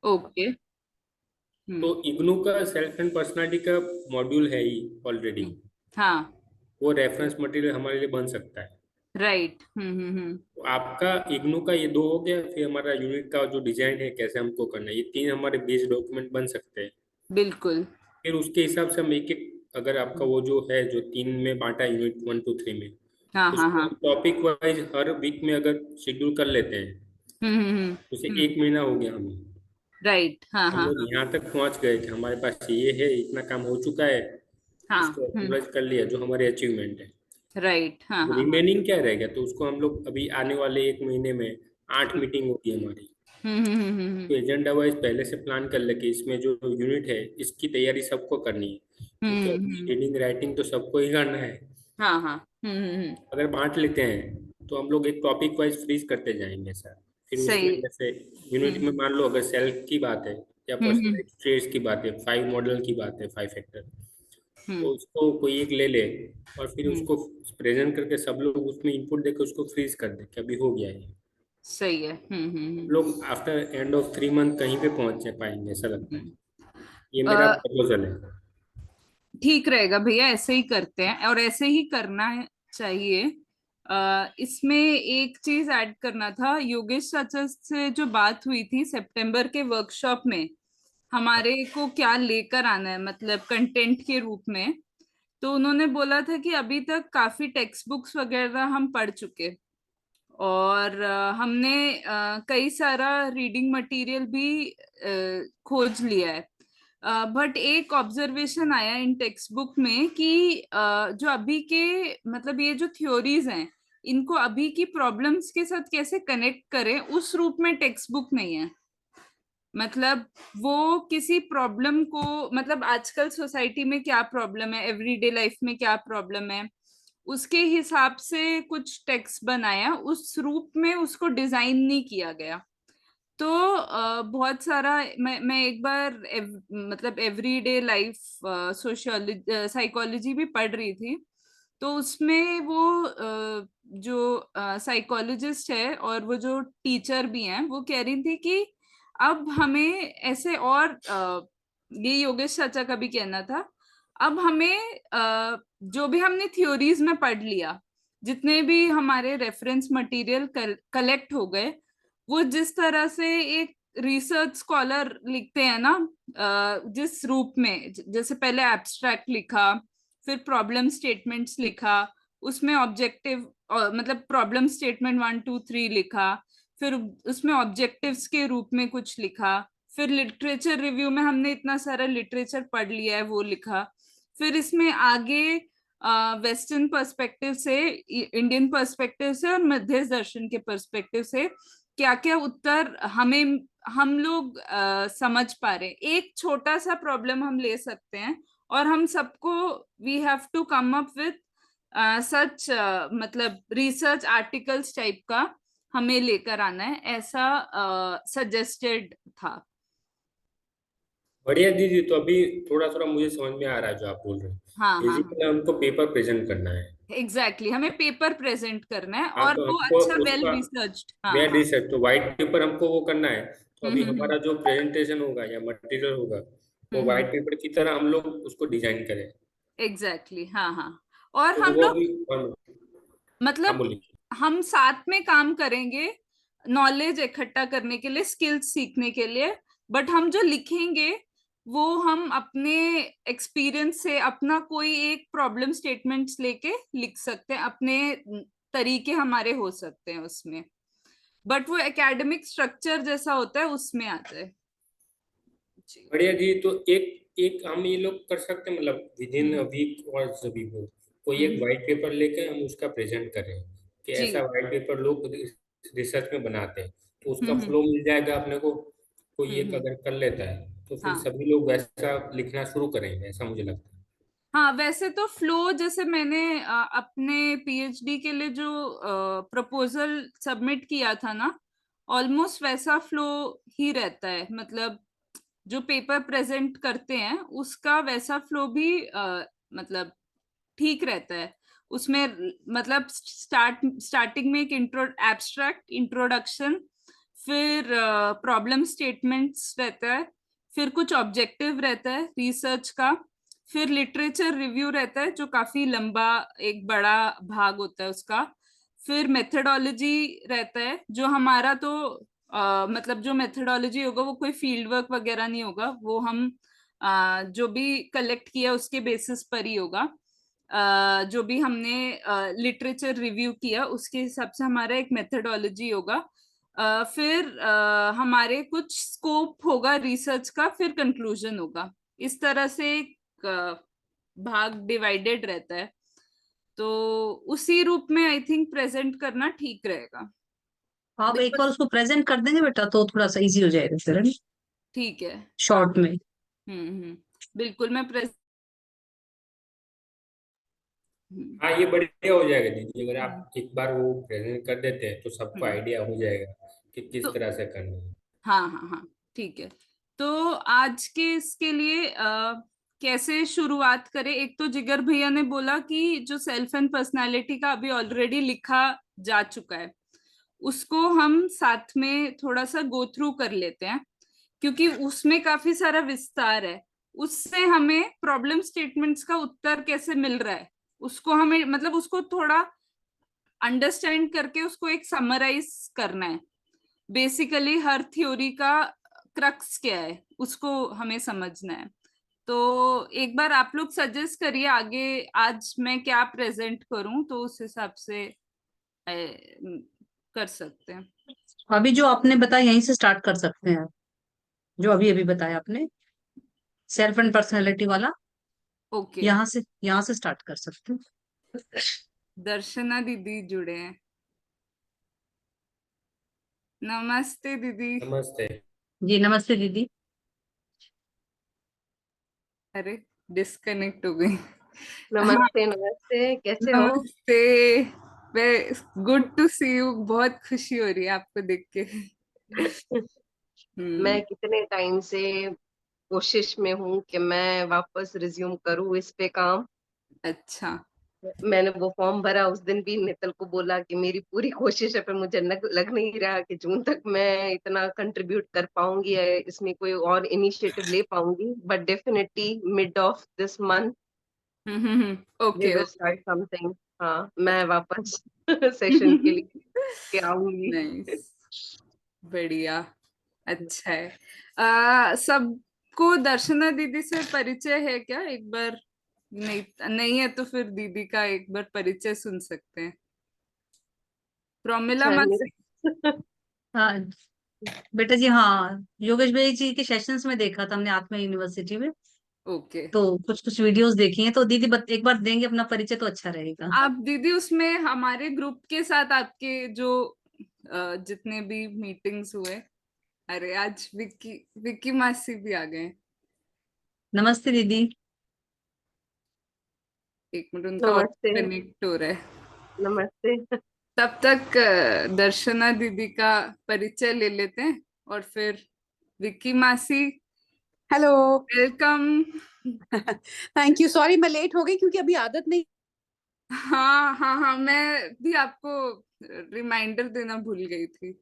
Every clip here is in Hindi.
ओके। तो हम्म। इग्नू का सेल्फ एंड पर्सनालिटी का मॉड्यूल है ही ऑलरेडी। हम्म, हाँ। वो रेफरेंस मटेरियल हमारे लिए बन सकता है। राइट। हम्म। तो आपका इग्नू का ये दो हो गया, फिर हमारा यूनिट का जो डिजाइन है कैसे हमको करना है, ये तीन हमारे बेस डॉक्यूमेंट बन सकते हैं। बिल्कुल। फिर उसके हिसाब से हम एक एक, अगर आपका वो जो है जो तीन में बांटा है यूनिट 1 2 3 में, हाँ हाँ उसको हाँ। हम टॉपिक वाइज हर वीक में अगर शेड्यूल कर लेते हैं, उसे हम्म। 1 महीना हो गया हमें। राइट। हाँ हम हाँ लोग हाँ यहाँ तक पहुँच गए कि हमारे पास ये है, इतना काम हो चुका है, हाँ। इसको एक्नॉलेज कर लिया जो हमारे अचीवमेंट है। राइट। हाँ हाँ हाँ। रिमेनिंग क्या रहेगा, तो उसको हम लोग अभी आने वाले 1 महीने में 8 मीटिंग होगी हमारी। तो एजेंडा वाइज पहले से प्लान कर ले कि इसमें जो यूनिट है इसकी तैयारी सबको करनी है, क्योंकि अभी हम्म। रीडिंग राइटिंग तो सबको ही करना है। हाँ हाँ। अगर बांट लेते हैं तो हम लोग एक टॉपिक वाइज फ्रीज करते जाएंगे सर। फिर उसमें सही। जैसे यूनिट में मान लो अगर सेल्फ की बात है या हम्म। पर्सनैलिटी ट्रेट्स की बात है, 5 मॉडल की बात है, 5 फैक्टर, हम्म तो उसको कोई एक ले ले और फिर हम्म। उसको प्रेजेंट करके सब लोग उसमें इनपुट देकर उसको फ्रीज कर दे कि अभी हो गया है। सही है। हम लोग आफ्टर एंड ऑफ 3 मंथ कहीं पे पहुंच पाएंगे ऐसा लगता है। हम्म। ये मेरा अ, प्रपोजल है। ठीक रहेगा भैया, ऐसे ही करते हैं और ऐसे ही करना है चाहिए। इसमें एक चीज ऐड करना था, योगेश चाचा से जो बात हुई थी सितंबर के वर्कशॉप में, हमारे को क्या लेकर आना है मतलब कंटेंट के रूप में। तो उन्होंने बोला था कि अभी तक काफी टेक्स्ट बुक्स वगैरह हम पढ़ चुके, और हमने कई सारा रीडिंग मटेरियल भी खोज लिया है। बट एक ऑब्जर्वेशन आया इन टेक्स्ट बुक में कि जो अभी के मतलब ये जो थ्योरीज हैं, इनको अभी की प्रॉब्लम्स के साथ कैसे कनेक्ट करें उस रूप में टेक्स्ट बुक नहीं है। मतलब वो किसी प्रॉब्लम को, मतलब आजकल सोसाइटी में क्या प्रॉब्लम है, एवरीडे लाइफ में क्या प्रॉब्लम है, उसके हिसाब से कुछ टेक्स्ट बनाया, उस रूप में उसको डिजाइन नहीं किया गया। तो बहुत सारा मैं एक बार मतलब एवरीडे लाइफ सोशियोलॉजी साइकोलॉजी भी पढ़ रही थी। तो उसमें वो जो साइकोलॉजिस्ट है और वो जो टीचर भी हैं, वो कह रही थी कि अब हमें ऐसे, और ये योगेश चाचा का भी कहना था, अब हमें जो भी हमने थ्योरीज में पढ़ लिया, जितने भी हमारे रेफरेंस मटेरियल कलेक्ट हो गए, वो जिस तरह से एक रिसर्च स्कॉलर लिखते हैं ना, जिस रूप में, जैसे पहले एब्स्ट्रैक्ट लिखा, फिर प्रॉब्लम स्टेटमेंट्स लिखा, उसमें ऑब्जेक्टिव मतलब प्रॉब्लम स्टेटमेंट 1 2 3 लिखा, फिर उसमें ऑब्जेक्टिव्स के रूप में कुछ लिखा, फिर लिटरेचर रिव्यू में हमने इतना सारा लिटरेचर पढ़ लिया है वो लिखा, फिर इसमें आगे वेस्टर्न पर्सपेक्टिव से, इंडियन पर्सपेक्टिव से और मध्य दर्शन के पर्सपेक्टिव से क्या क्या उत्तर हमें, हम लोग समझ पा रहे हैं। एक छोटा सा प्रॉब्लम हम ले सकते हैं और हम सबको we have to come up with such मतलब रिसर्च आर्टिकल्स टाइप का हमें लेकर आना है, ऐसा सजेस्टेड था। बढ़िया दीदी, तो अभी थोड़ा थोड़ा मुझे समझ में आ रहा है जो आप बोल रहे हैं। हाँ हाँ हाँ। बेसिकली हमको पेपर प्रेजेंट करना है। एग्जैक्टली हमें पेपर प्रेजेंट करना है हाँ, और तो वो हमको अच्छा वेल उसका रिसर्च्ड। हाँ मैं हाँ। रिसर्च तो वाइट पेपर हमको वो करना है। तो अभी हम्म। हमारा जो प्रेजेंटेशन होगा या मटेरियल होगा, वो हम्म। वाइट पेपर की तरह हम लोग उसको डिजाइन करें। एग्जैक्टली हाँ हाँ। और तो हम वो लोग अभी हाँ मतलब बोलिए। हम साथ में काम करेंगे नॉलेज इकट्ठा करने के लिए, स्किल्स सीखने के लिए। बट हम जो लिखेंगे वो हम अपने एक्सपीरियंस से अपना कोई एक प्रॉब्लम स्टेटमेंट्स लेके लिख सकते हैं, अपने तरीके हमारे हो सकते हैं उसमें, बट वो एकेडमिक स्ट्रक्चर जैसा होता है उसमें आ जाए। जी। बढ़िया जी, तो एक एक हम ये लोग कर सकते हैं, मतलब with in a hmm week और सभी को कोई एक हम्म। वाइट पेपर लेके हम उसका प्रेजेंट करें कि ऐसा जी। वाइट पेपर लोग रिसर्च में बनाते हैं, तो उसका हम्म फ्लो मिल जाएगा अपने को। कोई एक हम्म। अगर कर लेता है तो फिर हाँ सभी लोग वैसा लिखना शुरू करेंगे, ऐसा मुझे लगता है। हाँ। वैसे तो फ्लो जैसे मैंने अपने पीएचडी के लिए जो प्रपोजल सबमिट किया था ना, ऑलमोस्ट वैसा फ्लो ही रहता है। मतलब जो पेपर प्रेजेंट करते हैं उसका वैसा फ्लो भी मतलब ठीक रहता है उसमें। मतलब स्टार्टिंग में एक इंट्रो एब्स्ट्रैक्ट इंट्रोडक्शन, फिर प्रॉब्लम स्टेटमेंट्स रहता है, फिर कुछ ऑब्जेक्टिव रहता है रिसर्च का, फिर लिटरेचर रिव्यू रहता है जो काफी लंबा एक बड़ा भाग होता है उसका, फिर मेथडोलॉजी रहता है जो हमारा तो मतलब जो मेथडोलॉजी होगा वो कोई फील्ड वर्क वगैरह नहीं होगा, वो हम जो भी कलेक्ट किया उसके बेसिस पर ही होगा। जो भी हमने लिटरेचर रिव्यू किया उसके हिसाब से हमारा एक मेथडोलॉजी होगा। फिर हमारे कुछ स्कोप होगा रिसर्च का, फिर कंक्लूजन होगा। इस तरह से एक भाग डिवाइडेड रहता है, तो उसी रूप में आई थिंक प्रेजेंट करना ठीक रहेगा। आप एक बार बिकॉज उसको प्रेजेंट कर देंगे बेटा तो थोड़ा सा इजी हो जाएगा फिर, है ना, ठीक है। हाँ। शॉर्ट में। बिल्कुल मैं हाँ, ये बढ़िया हो जाएगा दीदी, अगर हम्म, आप एक बार वो प्रेजेंट कर देते हैं तो सबको हम्म, आइडिया हो जाएगा कि किस तो तरह से करना है। हाँ हाँ हाँ, ठीक है। तो आज के इसके लिए कैसे शुरुआत करें? एक तो जिगर भैया ने बोला कि जो सेल्फ एंड पर्सनालिटी का अभी ऑलरेडी लिखा जा चुका है उसको हम साथ में थोड़ा सा गो थ्रू कर लेते हैं, क्योंकि उसमें काफी सारा विस्तार है। उससे हमें प्रॉब्लम स्टेटमेंट्स का उत्तर कैसे मिल रहा है उसको हमें मतलब उसको थोड़ा अंडरस्टैंड करके उसको एक समराइज करना है। बेसिकली हर थ्योरी का क्रक्स क्या है उसको हमें समझना है। तो एक बार आप लोग सजेस्ट करिए आगे आज मैं क्या प्रेजेंट करूं, तो उस हिसाब से कर सकते हैं। अभी जो आपने बताया यहीं से स्टार्ट कर सकते हैं, जो अभी अभी बताया आपने, सेल्फ एंड पर्सनैलिटी वाला, ओके। यहाँ से स्टार्ट कर सकते हैं। दर्शना दीदी जुड़े हैं। नमस्ते दीदी। नमस्ते। जी नमस्ते दीदी। अरे डिस्कनेक्ट हो गई। हाँ। नमस्ते नमस्ते, कैसे हो? नमस्ते। मैं गुड टू सी यू, बहुत खुशी हो रही है आपको देख के। मैं हम्म। कितने टाइम से कोशिश में हूँ कि मैं वापस रिज्यूम करूँ इस पे काम। अच्छा। मैंने वो फॉर्म भरा, उस दिन भी नितल को बोला कि मेरी पूरी कोशिश है, पर मुझे लग नहीं रहा कि जून तक मैं इतना कंट्रीब्यूट कर पाऊंगी या इसमें कोई और इनिशिएटिव ले पाऊंगी, but definitely mid of this month we okay will okay. Start something. हाँ, मैं वापस सेशन के लिए आऊंगी। नाइस। बढ़िया। अच्छा है। सबको दर्शना दीदी से परिचय है क्या एक बार? नहीं, नहीं है तो फिर दीदी का एक बार परिचय सुन सकते हैं। प्रमिला अच्छा, मासी। हाँ बेटा जी, हाँ योगेश भाई जी के सेशंस में देखा था हमने आत्मा यूनिवर्सिटी में, ओके। तो कुछ कुछ वीडियोस देखी हैं, तो दीदी एक बार देंगे अपना परिचय तो अच्छा रहेगा। आप दीदी उसमें हमारे ग्रुप के साथ आपके जो जितने भी मीटिंग्स हुए, अरे आज विक्की विक्की मासी भी आ गए। नमस्ते दीदी। एक मिनट, उनका और नमस्ते कनेक्ट हो रहा है। नमस्ते। तब तक दर्शना दीदी का परिचय ले लेते हैं और फिर विक्की मासी, hello. Welcome. Thank you, sorry मैं लेट हो गई क्योंकि अभी आदत नहीं। हाँ हाँ हाँ, मैं भी आपको रिमाइंडर देना भूल गई थी।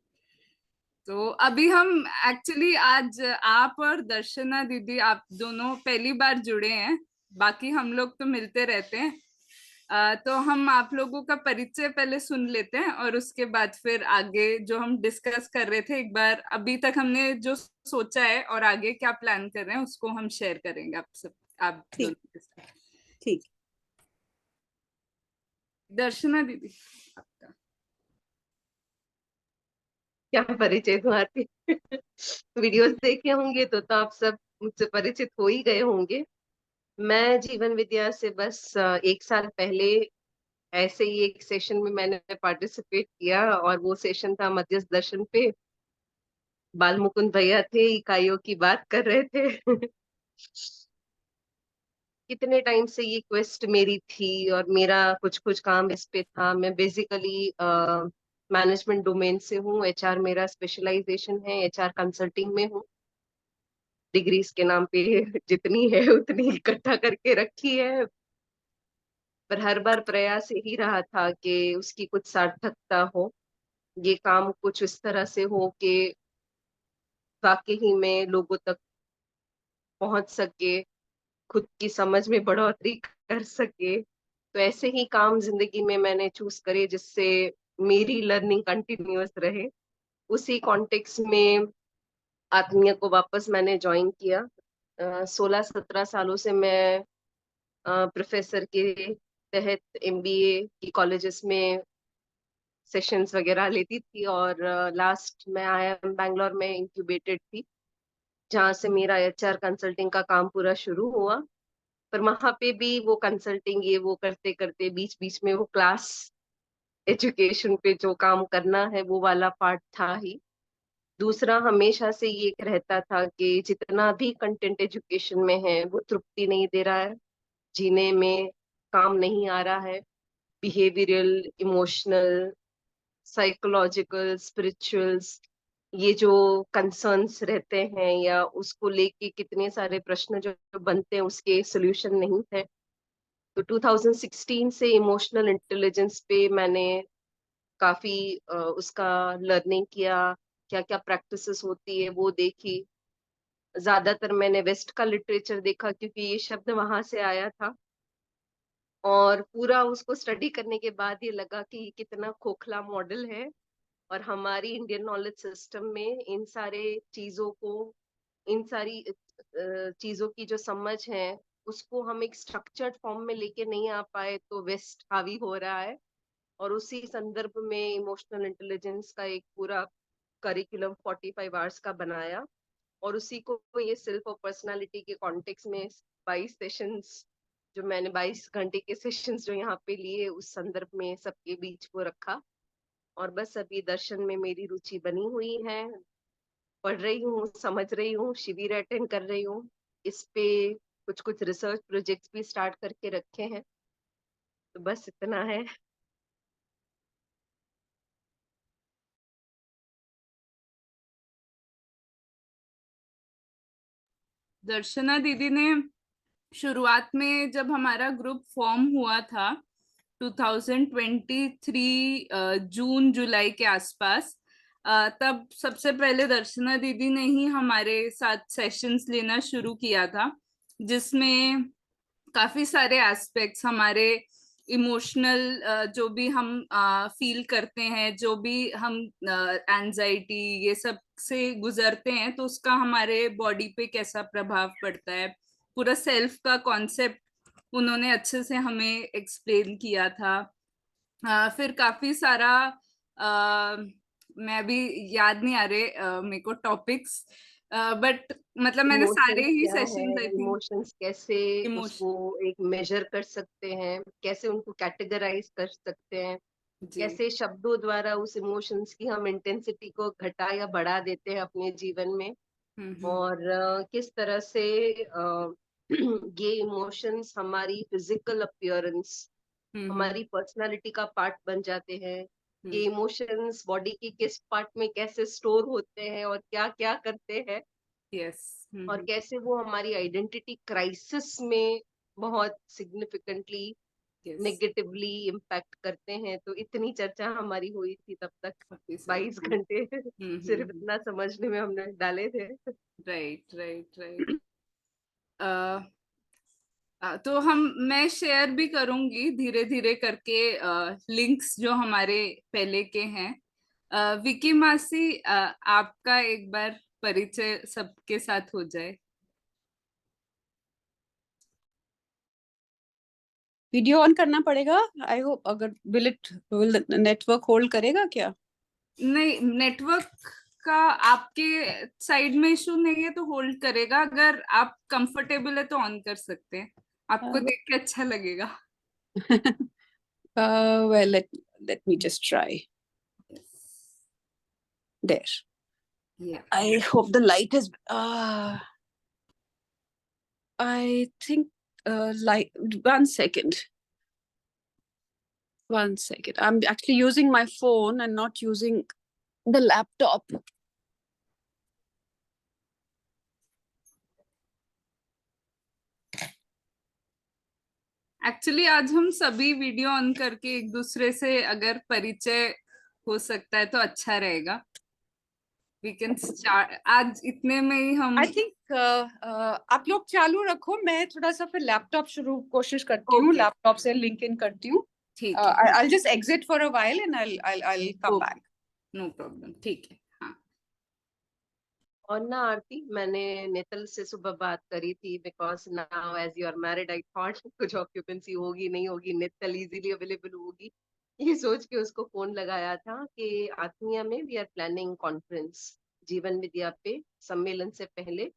तो अभी हम एक्चुअली आज आप और दर्शना दीदी आप दोनों पहली बार जुड़े हैं, बाकी हम लोग तो मिलते रहते हैं। तो हम आप लोगों का परिचय पहले सुन लेते हैं और उसके बाद फिर आगे जो हम डिस्कस कर रहे थे एक बार अभी तक हमने जो सोचा है और आगे क्या प्लान कर रहे हैं उसको हम शेयर करेंगे आप सब, आप ठीक। दोनों के साथ। ठीक। दर्शना दीदी आपका। क्या परिचय तुम्हारी? वीडियोस देखे होंगे तो आप सब मुझसे परिचित हो ही गए होंगे। मैं जीवन विद्या से बस 1 साल पहले ऐसे ही एक सेशन में मैंने पार्टिसिपेट किया, और वो सेशन था मध्यस्थ दर्शन पे। बाल मुकुंद भैया थे, इकाइयों की बात कर रहे थे। कितने टाइम से ये क्वेस्ट मेरी थी और मेरा कुछ कुछ काम इस पे था। मैं बेसिकली मैनेजमेंट डोमेन से हूँ, एचआर मेरा स्पेशलाइजेशन है, एचआर कंसल्टिंग में हूँ। डिग्रीज के नाम पे जितनी है उतनी इकट्ठा करके रखी है, पर हर बार प्रयास यही रहा था कि उसकी कुछ सार्थकता हो। ये काम कुछ इस तरह से हो कि वाकई में लोगों तक पहुंच सके, खुद की समझ में बढ़ोतरी कर सके। तो ऐसे ही काम जिंदगी में मैंने चूज करे जिससे मेरी लर्निंग कंटिन्यूअस रहे। उसी कॉन्टेक्स्ट में आत्मीय को वापस मैंने ज्वाइन किया। 16-17 सालों से मैं प्रोफेसर के तहत एमबीए की कॉलेजेस में सेशंस वगैरह लेती थी, और लास्ट मैं IIM बैंगलोर में इंक्यूबेटेड थी, जहाँ से मेरा HR कंसल्टिंग का काम पूरा शुरू हुआ। पर वहां पे भी वो कंसल्टिंग ये वो करते करते बीच बीच में वो क्लास एजुकेशन पे जो काम करना है वो वाला पार्ट था ही। दूसरा हमेशा से ये रहता था कि जितना भी कंटेंट एजुकेशन में है वो तृप्ति नहीं दे रहा है, जीने में काम नहीं आ रहा है। बिहेवियरल, इमोशनल, साइकोलॉजिकल, स्पिरिचुअल्स, ये जो कंसर्न्स रहते हैं या उसको लेके कितने सारे प्रश्न जो बनते हैं उसके सोल्यूशन नहीं थे। तो 2016 से इमोशनल इंटेलिजेंस पे मैंने काफी उसका लर्निंग किया, क्या क्या प्रैक्टिसेस होती है वो देखी। ज्यादातर मैंने वेस्ट का लिटरेचर देखा क्योंकि ये शब्द वहां से आया था, और पूरा उसको स्टडी करने के बाद ये लगा कि ये कितना खोखला मॉडल है। और हमारी इंडियन नॉलेज सिस्टम में इन सारे चीजों को, इन सारी चीजों की जो समझ है उसको हम एक स्ट्रक्चर्ड फॉर्म में लेके नहीं आ पाए, तो वेस्ट हावी हो रहा है। और उसी संदर्भ में इमोशनल इंटेलिजेंस का एक पूरा करिकुलम 45 आवर्स का बनाया, और उसी को ये सेल्फ और पर्सनालिटी के कॉन्टेक्स्ट में 22 सेशंस, जो मैंने 22 घंटे के सेशंस जो यहाँ पे लिए उस संदर्भ में सबके बीच को रखा। और बस अभी दर्शन में मेरी रुचि बनी हुई है, पढ़ रही हूँ, समझ रही हूँ, शिविर अटेंड कर रही हूँ। इस पे कुछ कुछ रिसर्च प्रोजेक्ट्स भी स्टार्ट करके रखे हैं। तो बस इतना है। दर्शना दीदी ने शुरुआत में जब हमारा ग्रुप फॉर्म हुआ था 2023 जून जुलाई के आसपास, तब सबसे पहले दर्शना दीदी ने ही हमारे साथ सेशंस लेना शुरू किया था, जिसमें काफी सारे एस्पेक्ट्स हमारे इमोशनल, जो भी हम फील करते हैं, जो भी हम एंजाइटी ये सब से गुजरते हैं, तो उसका हमारे बॉडी पे कैसा प्रभाव पड़ता है, पूरा सेल्फ का कॉन्सेप्ट उन्होंने अच्छे से हमें एक्सप्लेन किया था। फिर काफी सारा मैं अभी याद नहीं आ रहे मेरे को टॉपिक्स, बट मतलब मैंने सारे इमोशंस ही क्या है, सेशंस आई थिंक इमोशंस कैसे उसको इमोशन एक मेजर कर सकते हैं, कैसे उनको कैटेगराइज कर सकते हैं, जी। कैसे शब्दों द्वारा उस इमोशंस की हम इंटेंसिटी को घटा या बढ़ा देते हैं अपने जीवन में। हम्म और किस तरह से ये इमोशंस हमारी फिजिकल अपीयरेंस, हम्म हमारी पर्सनालिटी का पार्ट बन जाते हैं। ये इमोशंस बॉडी के किस पार्ट में कैसे स्टोर होते हैं और क्या क्या करते हैं, यस और कैसे वो हमारी आइडेंटिटी क्राइसिस में बहुत सिग्निफिकेंटली यस नेगेटिवली इम्पैक्ट करते हैं। तो इतनी चर्चा हमारी हुई थी तब तक, काफी सारे 22 घंटे सिर्फ इतना समझने में हमने डाले थे। Right right right. तो मैं शेयर भी करूंगी धीरे धीरे करके लिंक्स जो हमारे पहले के हैं। विकी मासी, आपका एक बार परिचय सबके साथ हो जाए। वीडियो ऑन करना पड़ेगा आई होप। अगर विल नेटवर्क होल्ड करेगा क्या? नहीं, नेटवर्क का आपके साइड में इशू नहीं है तो होल्ड करेगा, अगर आप कंफर्टेबल है तो ऑन कर सकते हैं, आपको देख के अच्छा लगेगा। well let me just try. There. Yeah. I hope the light is I think light. One second. I'm actually using my phone and not using the laptop. Actually आज हम सभी वीडियो ऑन करके एक दूसरे से अगर परिचय हो सकता है तो अच्छा रहेगा। वी कैन स्टार्ट, आज इतने में ही हम। आई थिंक आप लोग चालू रखो, मैं थोड़ा सा फिर लैपटॉप शुरू कोशिश करती हूँ, Okay. लैपटॉप से लिंक इन करती हूँ। ठीक है, I'll just exit for a while and I'll come back. No problem, ठीक है। हाँ, और ना आरती, मैंने नेतल से सुबह बात करी थी, because now as you are married I thought कुछ ऑक्यूपेंसी होगी नहीं होगी, नेतल इजीली अवेलेबल होगी, ये सोच के उसको फोन लगाया था कि आत्मीय में वी आर प्लानिंग कॉन्फ्रेंस जीवन विद्या पे सम्मेलन से पहले।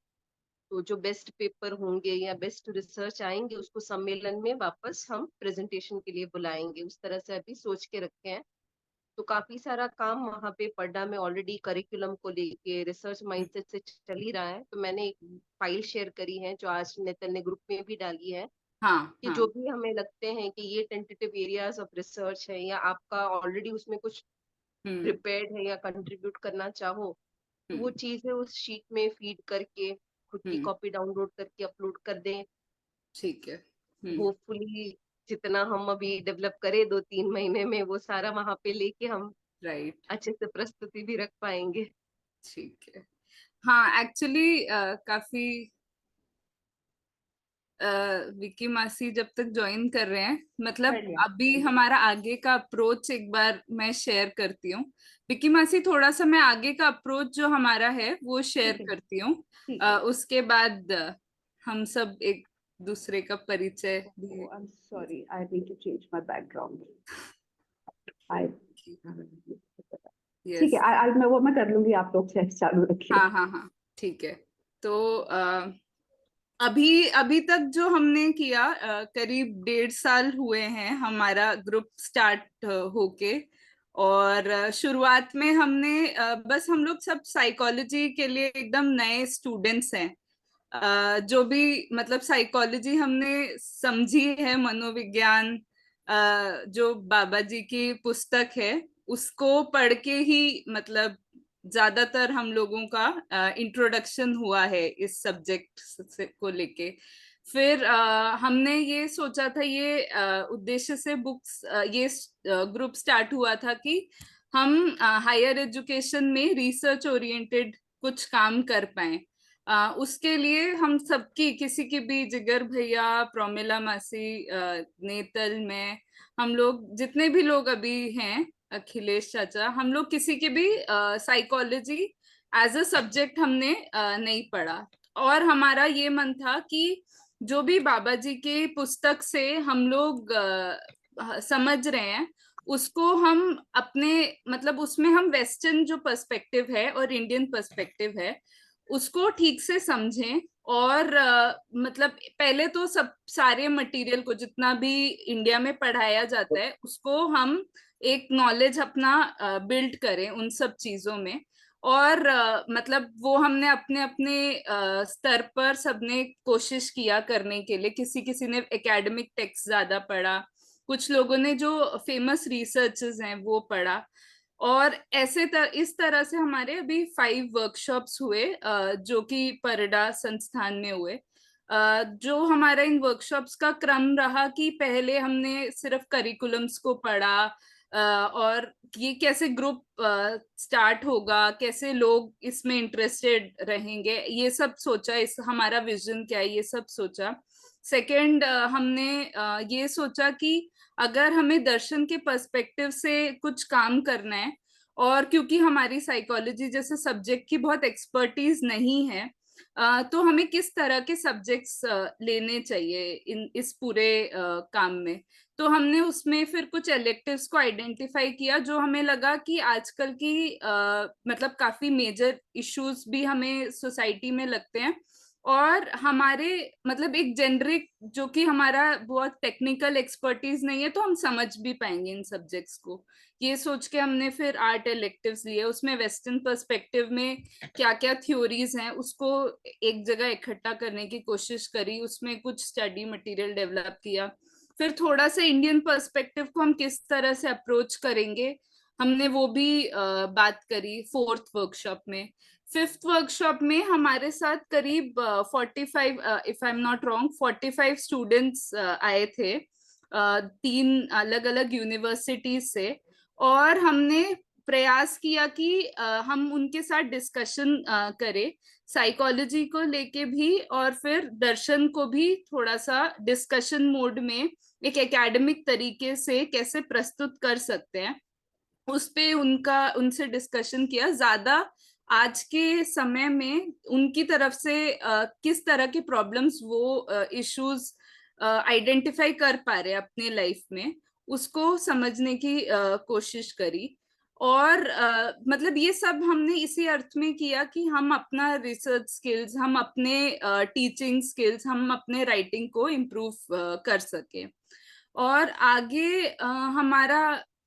तो जो बेस्ट पेपर होंगे या बेस्ट रिसर्च आएंगे उसको सम्मेलन में वापस हम प्रेजेंटेशन के लिए बुलाएंगे, उस तरह से अभी सोच के रखे हैं। तो काफी सारा काम वहाँ पे पड्डा में ऑलरेडी करिकुलम को लेके रिसर्च माइंडसेट से चल ही रहा है। तो मैंने एक फाइल शेयर करी है जो आज नेतल ने ग्रुप में भी डाली है, हाँ, कि हाँ, जो भी हमें लगते हैं कि ये टेंटेटिव एरियाज ऑफ रिसर्च है या आपका ऑलरेडी उसमें कुछ प्रिपेयर्ड है या कंट्रीब्यूट करना चाहो, तो वो चीजें उस शीट में फीड करके खुद की कॉपी डाउनलोड करके अपलोड कर दें। ठीक है। होपफुली जितना हम अभी डेवलप करें 2-3 महीने में, वो सारा वहां पे लेके हम राइट, अच्छे से प्रस्तुति भी रख पाएंगे। ठीक है। हाँ, एक्चुअली काफी विकी मासी जब तक ज्वाइन कर रहे हैं, मतलब अभी हमारा आगे का अप्रोच एक बार मैं शेयर करती हूँ। विकी मासी, थोड़ा सा मैं आगे का अप्रोच जो हमारा है वो शेयर करती हूँ। उसके बाद हम सब एक दूसरे का परिचय भी। I'm sorry, I need to change my background. ठीक है, मैं कर लूंगी, आप लोग चालू रखिए। हाँ, हाँ, हाँ, ठीक है। तो अभी तक जो हमने किया, करीब 1.5 साल हुए हैं हमारा ग्रुप स्टार्ट होके। और शुरुआत में हमने बस, हम लोग सब साइकोलॉजी के लिए एकदम नए स्टूडेंट्स हैं। जो भी मतलब साइकोलॉजी हमने समझी है, मनोविज्ञान, जो बाबा जी की पुस्तक है उसको पढ़ के ही, मतलब ज्यादातर हम लोगों का इंट्रोडक्शन हुआ है इस सब्जेक्ट को लेके। फिर हमने ये सोचा था, ये उद्देश्य से बुक्स, ये ग्रुप स्टार्ट हुआ था कि हम हायर एजुकेशन में रिसर्च ओरिएंटेड कुछ काम कर पाए। उसके लिए हम सबकी, किसी की भी, जिगर भैया, प्रोमिला मासी, नेतल में, हम लोग जितने भी लोग अभी हैं, अखिलेश चाचा, हम लोग किसी की भी साइकोलॉजी एज अ सब्जेक्ट हमने नहीं पढ़ा। और हमारा ये मन था कि जो भी बाबा जी के पुस्तक से हम लोग समझ रहे हैं उसको हम अपने, मतलब उसमें हम वेस्टर्न जो पर्सपेक्टिव है और इंडियन पर्सपेक्टिव है उसको ठीक से समझें। और मतलब पहले तो सब सारे मटेरियल को जितना भी इंडिया में पढ़ाया जाता है उसको हम एक नॉलेज अपना बिल्ड करें उन सब चीजों में। और मतलब वो हमने अपने अपने स्तर पर सबने कोशिश किया करने के लिए। किसी किसी ने एकेडमिक टेक्स्ट ज्यादा पढ़ा, कुछ लोगों ने जो फेमस रिसर्चेस हैं वो पढ़ा। और इस तरह से हमारे अभी 5 वर्कशॉप्स हुए, जो कि परडा संस्थान में हुए। जो हमारा इन वर्कशॉप्स का क्रम रहा कि पहले हमने सिर्फ करिकुलम्स को पढ़ा, और ये कैसे ग्रुप स्टार्ट होगा, कैसे लोग इसमें इंटरेस्टेड रहेंगे, ये सब सोचा। इस हमारा विजन क्या है, ये सब सोचा। सेकंड, हमने ये सोचा कि अगर हमें दर्शन के पर्सपेक्टिव से कुछ काम करना है, और क्योंकि हमारी साइकोलॉजी जैसे सब्जेक्ट की बहुत एक्सपर्टीज नहीं है, तो हमें किस तरह के सब्जेक्ट्स लेने चाहिए इस पूरे काम में। तो हमने उसमें फिर कुछ इलेक्टिव्स को आइडेंटिफाई किया जो हमें लगा कि आजकल की मतलब काफी मेजर इश्यूज भी हमें सोसाइटी में लगते हैं। और हमारे मतलब एक जेनरिक, जो कि हमारा बहुत टेक्निकल एक्सपर्टीज नहीं है, तो हम समझ भी पाएंगे इन सब्जेक्ट्स को। ये सोच के हमने फिर आर्ट इलेक्टिव्स लिए। उसमें वेस्टर्न पर्सपेक्टिव में क्या क्या थ्योरीज हैं उसको एक जगह इकट्ठा करने की कोशिश करी, उसमें कुछ स्टडी मटेरियल डेवलप किया। फिर थोड़ा सा इंडियन पर्सपेक्टिव को हम किस तरह से अप्रोच करेंगे, हमने वो भी बात करी 4th वर्कशॉप में। 5th वर्कशॉप में हमारे साथ करीब 45, if I am not wrong, 45 students आए थे 3 अलग अलग यूनिवर्सिटीज से। और हमने प्रयास किया कि हम उनके साथ डिस्कशन करें साइकोलॉजी को लेके भी, और फिर दर्शन को भी थोड़ा सा डिस्कशन मोड में एक एकेडमिक तरीके से कैसे प्रस्तुत कर सकते हैं, उस पे उनसे डिस्कशन किया। ज्यादा आज के समय में उनकी तरफ से किस तरह के प्रॉब्लम्स, वो इश्यूज आइडेंटिफाई कर पा रहे अपने लाइफ में, उसको समझने की कोशिश करी। और मतलब ये सब हमने इसी अर्थ में किया कि हम अपना रिसर्च स्किल्स, हम अपने टीचिंग स्किल्स, हम अपने राइटिंग को इम्प्रूव कर सके। और आगे हमारा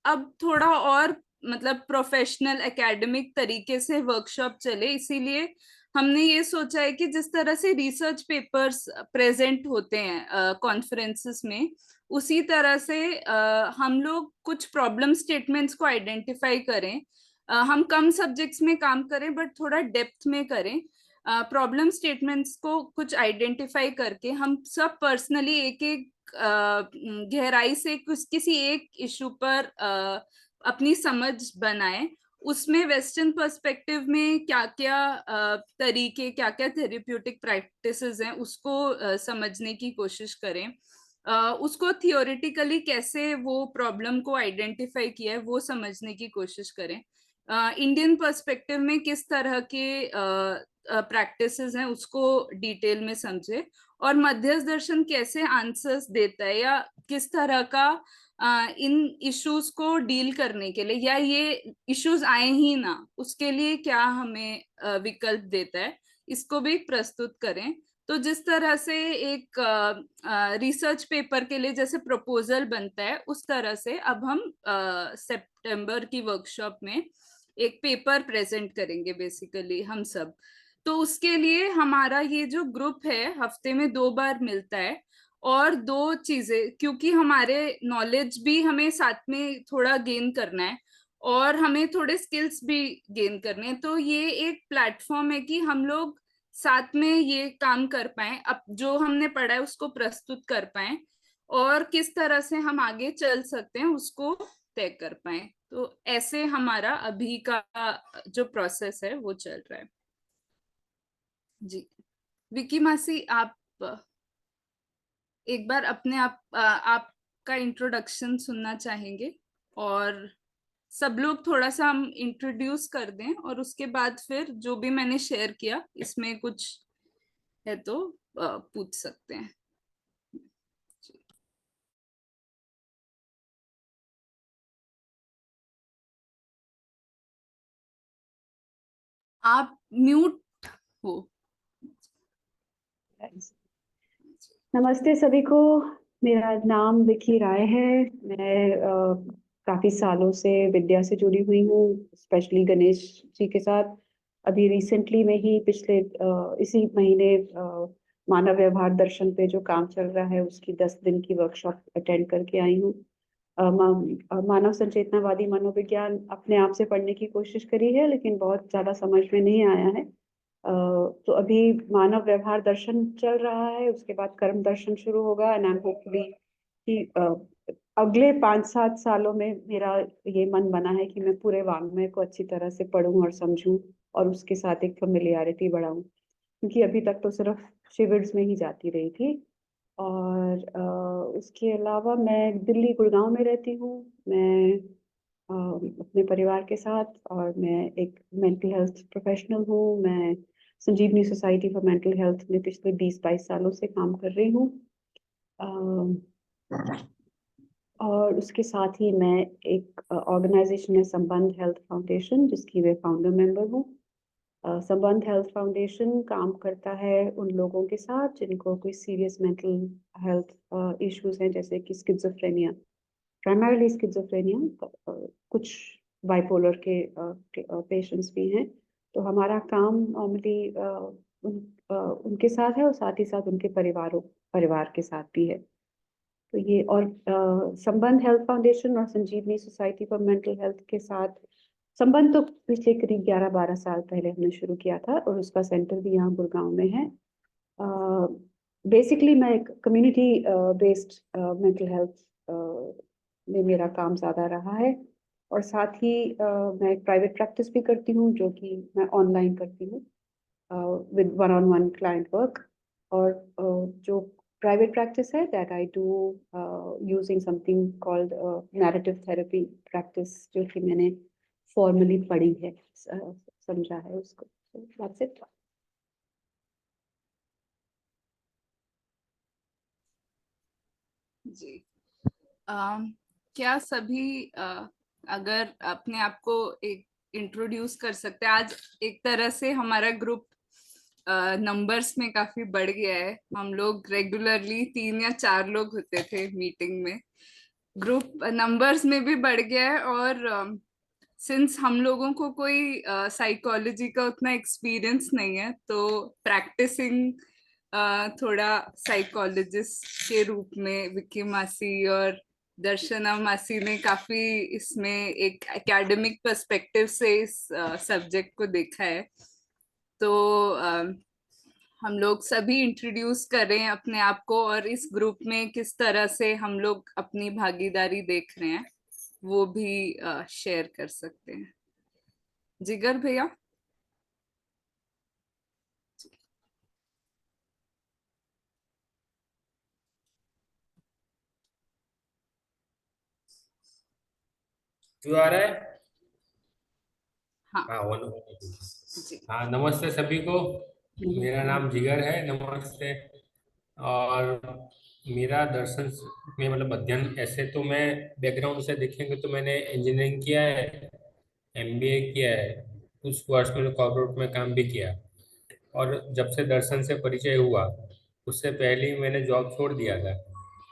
अब थोड़ा और मतलब प्रोफेशनल एकेडमिक तरीके से वर्कशॉप चले, इसीलिए हमने ये सोचा है कि जिस तरह से रिसर्च पेपर्स प्रेजेंट होते हैं कॉन्फ्रेंसेस में, उसी तरह से हम लोग कुछ प्रॉब्लम स्टेटमेंट्स को आइडेंटिफाई करें। हम कम सब्जेक्ट्स में काम करें बट थोड़ा डेप्थ में करें। प्रॉब्लम स्टेटमेंट्स को कुछ आइडेंटिफाई करके हम सब पर्सनली एक एक गहराई से किसी एक इशू पर अपनी समझ बनाए। उसमें वेस्टर्न पर्सपेक्टिव में क्या क्या तरीके, क्या क्या थेरेप्यूटिक प्रैक्टिसेस हैं, उसको समझने की कोशिश करें। उसको थियोरेटिकली कैसे वो प्रॉब्लम को आइडेंटिफाई किया है वो समझने की कोशिश करें। इंडियन पर्सपेक्टिव में किस तरह के प्रैक्टिसेस हैं उसको डिटेल में समझे, और मध्यस्थ दर्शन कैसे आंसर्स देता है, या किस तरह का इन इश्यूज को डील करने के लिए, या ये इश्यूज आए ही ना उसके लिए क्या हमें विकल्प देता है, इसको भी प्रस्तुत करें। तो जिस तरह से एक रिसर्च पेपर के लिए जैसे प्रपोजल बनता है, उस तरह से अब हम सितंबर की वर्कशॉप में एक पेपर प्रेजेंट करेंगे बेसिकली हम सब। तो उसके लिए हमारा ये जो ग्रुप है हफ्ते में 2 बार मिलता है। और 2 चीजें, क्योंकि हमारे नॉलेज भी हमें साथ में थोड़ा गेन करना है और हमें थोड़े स्किल्स भी गेन करने हैं, तो ये एक प्लेटफॉर्म है कि हम लोग साथ में ये काम कर पाए, अब जो हमने पढ़ा है उसको प्रस्तुत कर पाए, और किस तरह से हम आगे चल सकते हैं उसको तय कर पाए। तो ऐसे हमारा अभी का जो प्रोसेस है वो चल रहा है। जी विकी मासी, आप एक बार अपने आपका इंट्रोडक्शन सुनना चाहेंगे, और सब लोग थोड़ा सा हम इंट्रोड्यूस कर दें, और उसके बाद फिर जो भी मैंने शेयर किया इसमें कुछ है तो पूछ सकते हैं। आप म्यूट हो। नमस्ते सभी को। मेरा नाम विकी राय है। मैं काफी सालों से विद्या से जुड़ी हुई हूँ, स्पेशली गणेश जी के साथ। अभी रिसेंटली में ही पिछले इसी महीने मानव व्यवहार दर्शन पे जो काम चल रहा है उसकी 10 दिन की वर्कशॉप अटेंड करके आई हूँ। मानव संचेतनावादी मनोविज्ञान अपने आप से पढ़ने की कोशिश करी है, लेकिन बहुत ज्यादा समझ में नहीं आया है। तो अभी मानव व्यवहार दर्शन चल रहा है, उसके बाद कर्म दर्शन शुरू होगा। एंड आई एम होपफुली कि अगले 5-7 सालों में मेरा ये मन बना है कि मैं पूरे वाङ्मय को अच्छी तरह से पढूं और समझूं और उसके साथ एक फेमिलियरिटी बढ़ाऊं, क्योंकि अभी तक तो सिर्फ शिविर्स में ही जाती रही थी। और उसके अलावा मैं दिल्ली गुड़गांव में रहती हूँ। मैं अपने परिवार के साथ, और मैं एक मेंटल हेल्थ प्रोफेशनल हूँ। मैं संजीवनी सोसाइटी फॉर मेंटल हेल्थ में पिछले 20-22 सालों से काम कर रही हूँ। और उसके साथ ही मैं एक ऑर्गेनाइजेशन है संबंध हेल्थ फाउंडेशन, जिसकी मैं फाउंडर मेंबर हूँ। संबंध हेल्थ फाउंडेशन काम करता है उन लोगों के साथ जिनको कोई सीरियस मेंटल हेल्थ इश्यूज हैं, जैसे कि स्किज़ोफ्रेनिया, प्राइमरीली स्किज़ोफ्रेनिया, कुछ बाइपोलर के पेशेंट्स भी हैं। तो हमारा काम नॉर्मली उनके साथ है और साथ ही साथ उनके परिवार के साथ भी है। तो ये, और संबंध हेल्थ फाउंडेशन और संजीवनी सोसाइटी फॉर मेंटल हेल्थ के साथ संबंध तो पिछले करीब 11-12 साल पहले हमने शुरू किया था, और उसका सेंटर भी यहाँ गुड़गांव में है। बेसिकली मैं एक कम्युनिटी बेस्ड मेंटल हेल्थ में मेरा काम ज़्यादा रहा है। और साथ ही मैं एक प्राइवेट प्रैक्टिस भी करती हूँ जो कि मैं ऑनलाइन करती हूँ with one on one client work. और जो प्राइवेट प्रैक्टिस है that I do using something called narrative therapy practice, जो कि मैंने फॉर्मली पढ़ी है, समझा है उसको। That's it. जी। क्या सभी अगर अपने आप को एक इंट्रोड्यूस कर सकते हैं? आज एक तरह से हमारा ग्रुप नंबर्स में काफी बढ़ गया है। हम लोग रेगुलरली 3 या 4 लोग होते थे मीटिंग में, ग्रुप नंबर्स में भी बढ़ गया है। और सिंस हम लोगों को कोई साइकोलॉजी का उतना एक्सपीरियंस नहीं है, तो प्रैक्टिसिंग थोड़ा साइकोलॉजिस्ट के रूप में विक्की मासी और दर्शना मासी ने काफी इसमें एक एकेडमिक पर्सपेक्टिव से इस सब्जेक्ट को देखा है। तो हम लोग सभी इंट्रोड्यूस कर रहे हैं अपने आप को, और इस ग्रुप में किस तरह से हम लोग अपनी भागीदारी देख रहे हैं वो भी शेयर कर सकते हैं। जिगर भैया। क्यों आ रहा है? हाँ हाँ जी। हाँ, नमस्ते सभी को। मेरा नाम जिगर है। नमस्ते। और मेरा दर्शन में मतलब अध्ययन, ऐसे तो मैं बैकग्राउंड से देखेंगे तो मैंने इंजीनियरिंग किया है, एमबीए किया है, कुछ वर्ष में कॉर्पोरेट में काम भी किया। और जब से दर्शन से परिचय हुआ, उससे पहले ही मैंने जॉब छोड़ दिया था।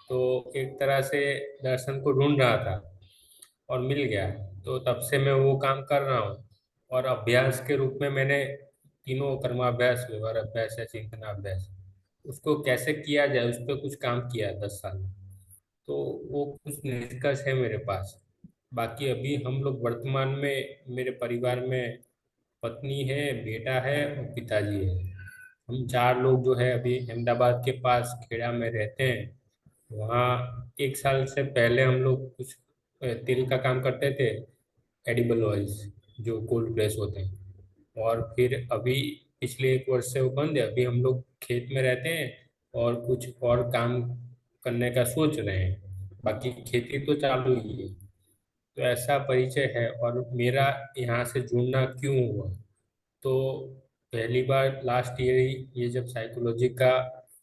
तो एक तरह से दर्शन को ढूंढ रहा था और मिल गया, तो तब से मैं वो काम कर रहा हूँ। और अभ्यास के रूप में मैंने तीनों कर्माभ्यास, व्यवहार अभ्यास या चिंतन अभ्यास, उसको कैसे किया जाए उस पर कुछ काम किया है 10 साल में। तो वो कुछ निष्कर्ष है मेरे पास। बाकी अभी हम लोग वर्तमान में मेरे परिवार में पत्नी है, बेटा है और पिताजी है। हम 4 लोग जो है अभी अहमदाबाद के पास खेड़ा में रहते हैं। वहाँ 1 साल से पहले हम लोग कुछ तेल का काम करते थे, एडिबल ऑयल्स जो कोल्ड प्रेस होते हैं। और फिर अभी पिछले 1 वर्ष से वो बंद है। अभी हम लोग खेत में रहते हैं और कुछ और काम करने का सोच रहे हैं। बाकी खेती तो चालू ही है। तो ऐसा परिचय है। और मेरा यहाँ से जुड़ना क्यों हुआ, तो पहली बार लास्ट ईयर ही ये जब साइकोलॉजी का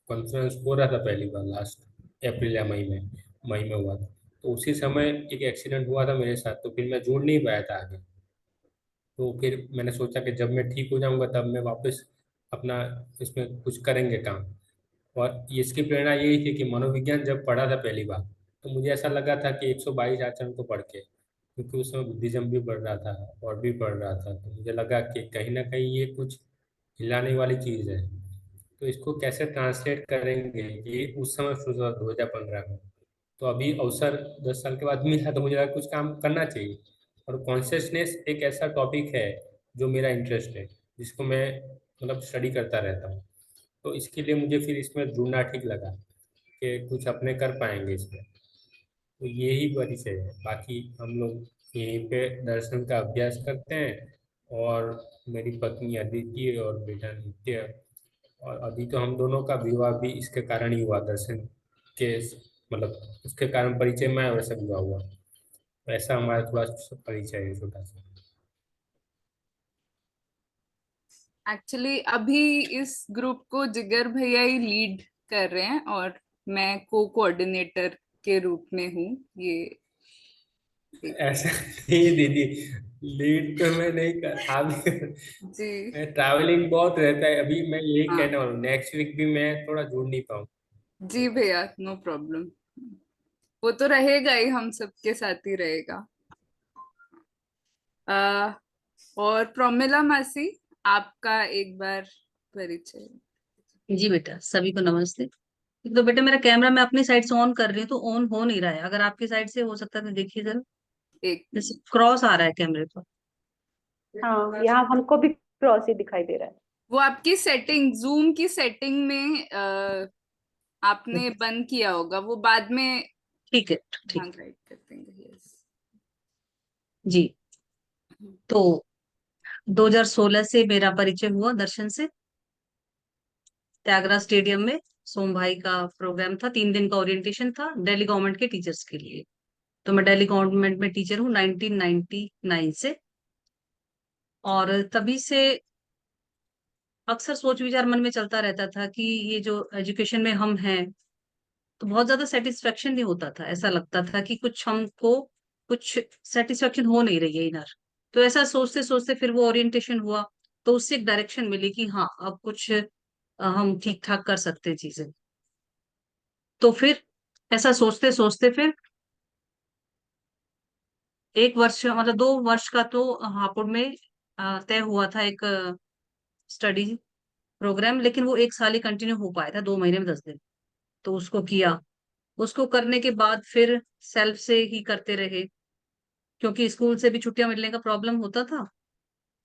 कॉन्फ्रेंस हो रहा था, पहली बार लास्ट अप्रैल या मई में हुआ था। तो उसी समय एक एक्सीडेंट हुआ था मेरे साथ, तो फिर मैं जुड़ नहीं पाया था आगे। तो फिर मैंने सोचा कि जब मैं ठीक हो जाऊंगा तब मैं वापस अपना इसमें कुछ करेंगे काम। और इसकी प्रेरणा यही थी कि मनोविज्ञान जब पढ़ा था पहली बार, तो मुझे ऐसा लगा था कि 122 आचरण को पढ़ के, क्योंकि उस समय बुद्धिज्म भी पढ़ रहा था और भी पढ़ रहा था, तो मुझे लगा कि कहीं ना कहीं ये कुछ हिलाने वाली चीज़ है। तो इसको कैसे ट्रांसलेट करेंगे, ये उस समय सोचा 2015 में। तो अभी अवसर 10 साल के बाद मिला, तो मुझे लगा कुछ काम करना चाहिए। और कॉन्शियसनेस एक ऐसा टॉपिक है जो मेरा इंटरेस्ट है, जिसको मैं मतलब स्टडी करता रहता हूँ। तो इसके लिए मुझे फिर इसमें जुड़ना ठीक लगा कि कुछ अपने कर पाएंगे इसमें। तो यही परिचय है। बाकी हम लोग यहीं पे दर्शन का अभ्यास करते हैं। और मेरी पत्नी अदिति और बेटा नित्य। और अभी तो हम दोनों का विवाह भी इसके कारण ही हुआ, दर्शन के मतलब उसके कारण परिचय में आया, वैसा विवाह हुआ। तो ऐसा हमारा थोड़ा सा परिचय है छोटा सा। एक्चुअली अभी इस ग्रुप को जिगर भैया ही लीड कर रहे हैं, और मैं को कोऑर्डिनेटर के रूप में हूँ। ये ऐसा नहीं दीदी, लीड तो मैं नहीं कर अभी। जी। मैं ट्रैवलिंग बहुत रहता है। अभी मैं यही हाँ कहने वाला हूँ, नेक्स्ट वीक भी मैं थोड़ा जुड़ नहीं पाऊँ। जी भैया, नो प्रॉब्लम। वो तो रहेगा ही, हम सबके साथ ही रहेगा। आ, और प्रमिला मासी, आपका एक बार परिचय। जी बेटा, सभी को नमस्ते। तो बेटा मेरा कैमरा मैं अपनी साइड से ऑन कर रही हूँ तो ऑन हो नहीं रहा है। अगर आपकी साइड से हो सकता है तो देखिए जरा, एक जैसे क्रॉस आ रहा है कैमरे पर। हाँ, यहाँ हमको भी क्रॉस ही दिखाई दे रहा है। वो आपकी सेटिंग, जूम की सेटिंग में आपने बंद किया होगा, वो बाद में ठीक है, हाँ ठीक। गाइड कर देंगे। यस। जी। तो 2016 से मेरा परिचय हुआ दर्शन से। त्यागराज स्टेडियम में सोम भाई का प्रोग्राम था, 3 दिन का ओरिएंटेशन था दिल्ली गवर्नमेंट के टीचर्स के लिए। तो मैं दिल्ली गवर्नमेंट में टीचर हूँ 1999 से। और तभी से अक्सर सोच विचार मन में चलता रहता था कि ये जो एजुकेशन में हम हैं, तो बहुत ज्यादा सेटिस्फेक्शन नहीं होता था। ऐसा लगता था कि कुछ हमको कुछ सेटिस्फेक्शन हो नहीं रही है इनर। तो ऐसा सोचते सोचते फिर वो ओरिएंटेशन हुआ, तो उससे एक डायरेक्शन मिली कि हाँ अब कुछ हम ठीक ठाक कर सकते हैं चीजें। तो फिर ऐसा सोचते सोचते फिर 1 वर्ष मतलब 2 वर्ष का तो हापुड़ में तय हुआ था एक स्टडी प्रोग्राम, लेकिन वो 1 साल ही कंटिन्यू हो पाया था, 2 महीने में 10 दिन। तो उसको किया। उसको करने के बाद फिर सेल्फ से ही करते रहे, क्योंकि स्कूल से भी छुट्टियां मिलने का प्रॉब्लम होता था।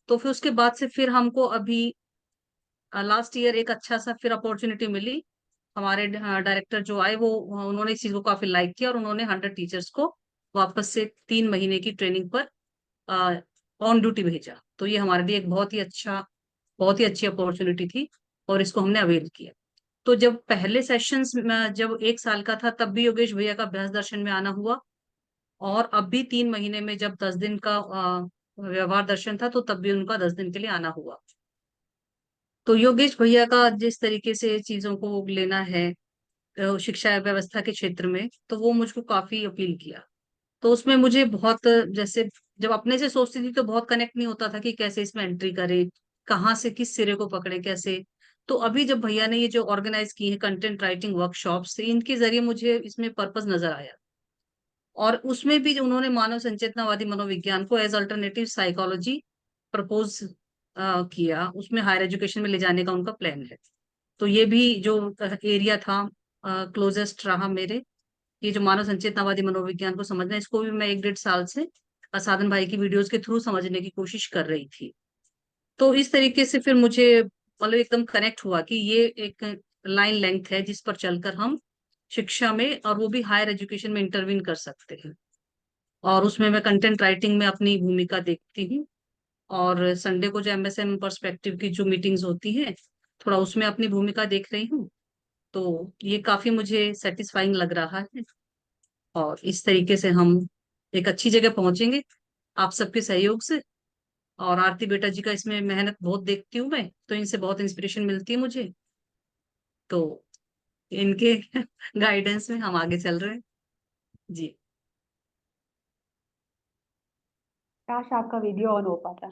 तो फिर उसके बाद से फिर हमको अभी लास्ट ईयर एक अच्छा सा फिर अपॉर्चुनिटी मिली। हमारे डायरेक्टर जो आए वो उन्होंने इस चीज को काफी लाइक किया और उन्होंने 100 टीचर्स को वापस से 3 महीने की ट्रेनिंग पर ऑन ड्यूटी भेजा। तो ये हमारे लिए एक बहुत ही अच्छी अपॉर्चुनिटी थी और इसको हमने अवेल किया। तो जब पहले सेशंस में जब 1 साल का था, तब भी योगेश भैया का अभ्यास दर्शन में आना हुआ। और अब भी 3 महीने में जब 10 दिन का व्यवहार दर्शन था, तो तब भी उनका 10 दिन के लिए आना हुआ। तो योगेश भैया का जिस तरीके से चीजों को लेना है शिक्षा व्यवस्था के क्षेत्र में, तो वो मुझको काफी अपील किया। तो उसमें मुझे बहुत, जैसे जब अपने से सोचती थी तो बहुत कनेक्ट नहीं होता था कि कैसे इसमें एंट्री करें, कहाँ से किस सिरे को पकड़े कैसे। तो अभी जब भैया ने ये जो ऑर्गेनाइज की है कंटेंट राइटिंग वर्कशॉप्स, इनके जरिए मुझे इसमें पर्पस नजर आया। और उसमें भी जो उन्होंने मानव संचेतनावादी मनोविज्ञान को एज अल्टरनेटिव साइकोलॉजी प्रपोज किया, उसमें हायर एजुकेशन में ले जाने का उनका प्लान है। तो ये भी जो एरिया था क्लोजेस्ट रहा मेरे। ये जो मानव संचेतनावादी मनोविज्ञान को समझना, इसको भी मैं 1 डेढ़ साल से साधन भाई की वीडियोस के थ्रू समझने की कोशिश कर रही थी। तो इस तरीके से फिर मुझे मतलब एकदम कनेक्ट हुआ कि ये एक लाइन लेंथ है जिस पर चलकर हम शिक्षा में और वो भी हायर एजुकेशन में इंटरवीन कर सकते हैं। और उसमें मैं कंटेंट राइटिंग में अपनी भूमिका देखती हूँ। और संडे को जो एमएसएम पर्सपेक्टिव की जो मीटिंग्स होती हैं, थोड़ा उसमें अपनी भूमिका देख रही हूँ। तो ये काफी मुझे सेटिस्फाइंग लग रहा है। और इस तरीके से हम एक अच्छी जगह पहुंचेंगे आप सबके सहयोग से। और आरती बेटा जी का इसमें मेहनत बहुत देखती हूँ मैं, तो इनसे बहुत इंस्पिरेशन मिलती है मुझे। तो इनके गाइडेंस में हम आगे चल रहे हैं। जी। काश आपका वीडियो ऑन हो पाता।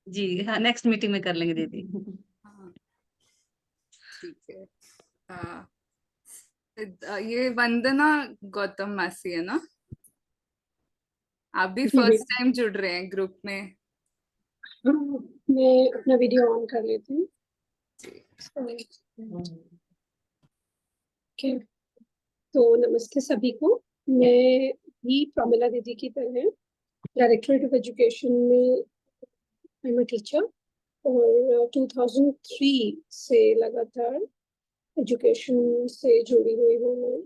जी हाँ, नेक्स्ट मीटिंग में कर लेंगे दीदी। हाँ, ठीक है। ये वंदना गौतम मासी है ना? आप भी जी फर्स्ट टाइम जुड़ रहे हैं ग्रुप में? हाँ, मैं अपना वीडियो ऑन कर लेती हूँ। ओके, तो नमस्ते सभी को। मैं भी प्रमिला दीदी की तरह डायरेक्टरेट ऑफ एजुकेशन में आई एम टीचर और 2003 से लगातार एजुकेशन से जुड़ी हुई हूँ मैं।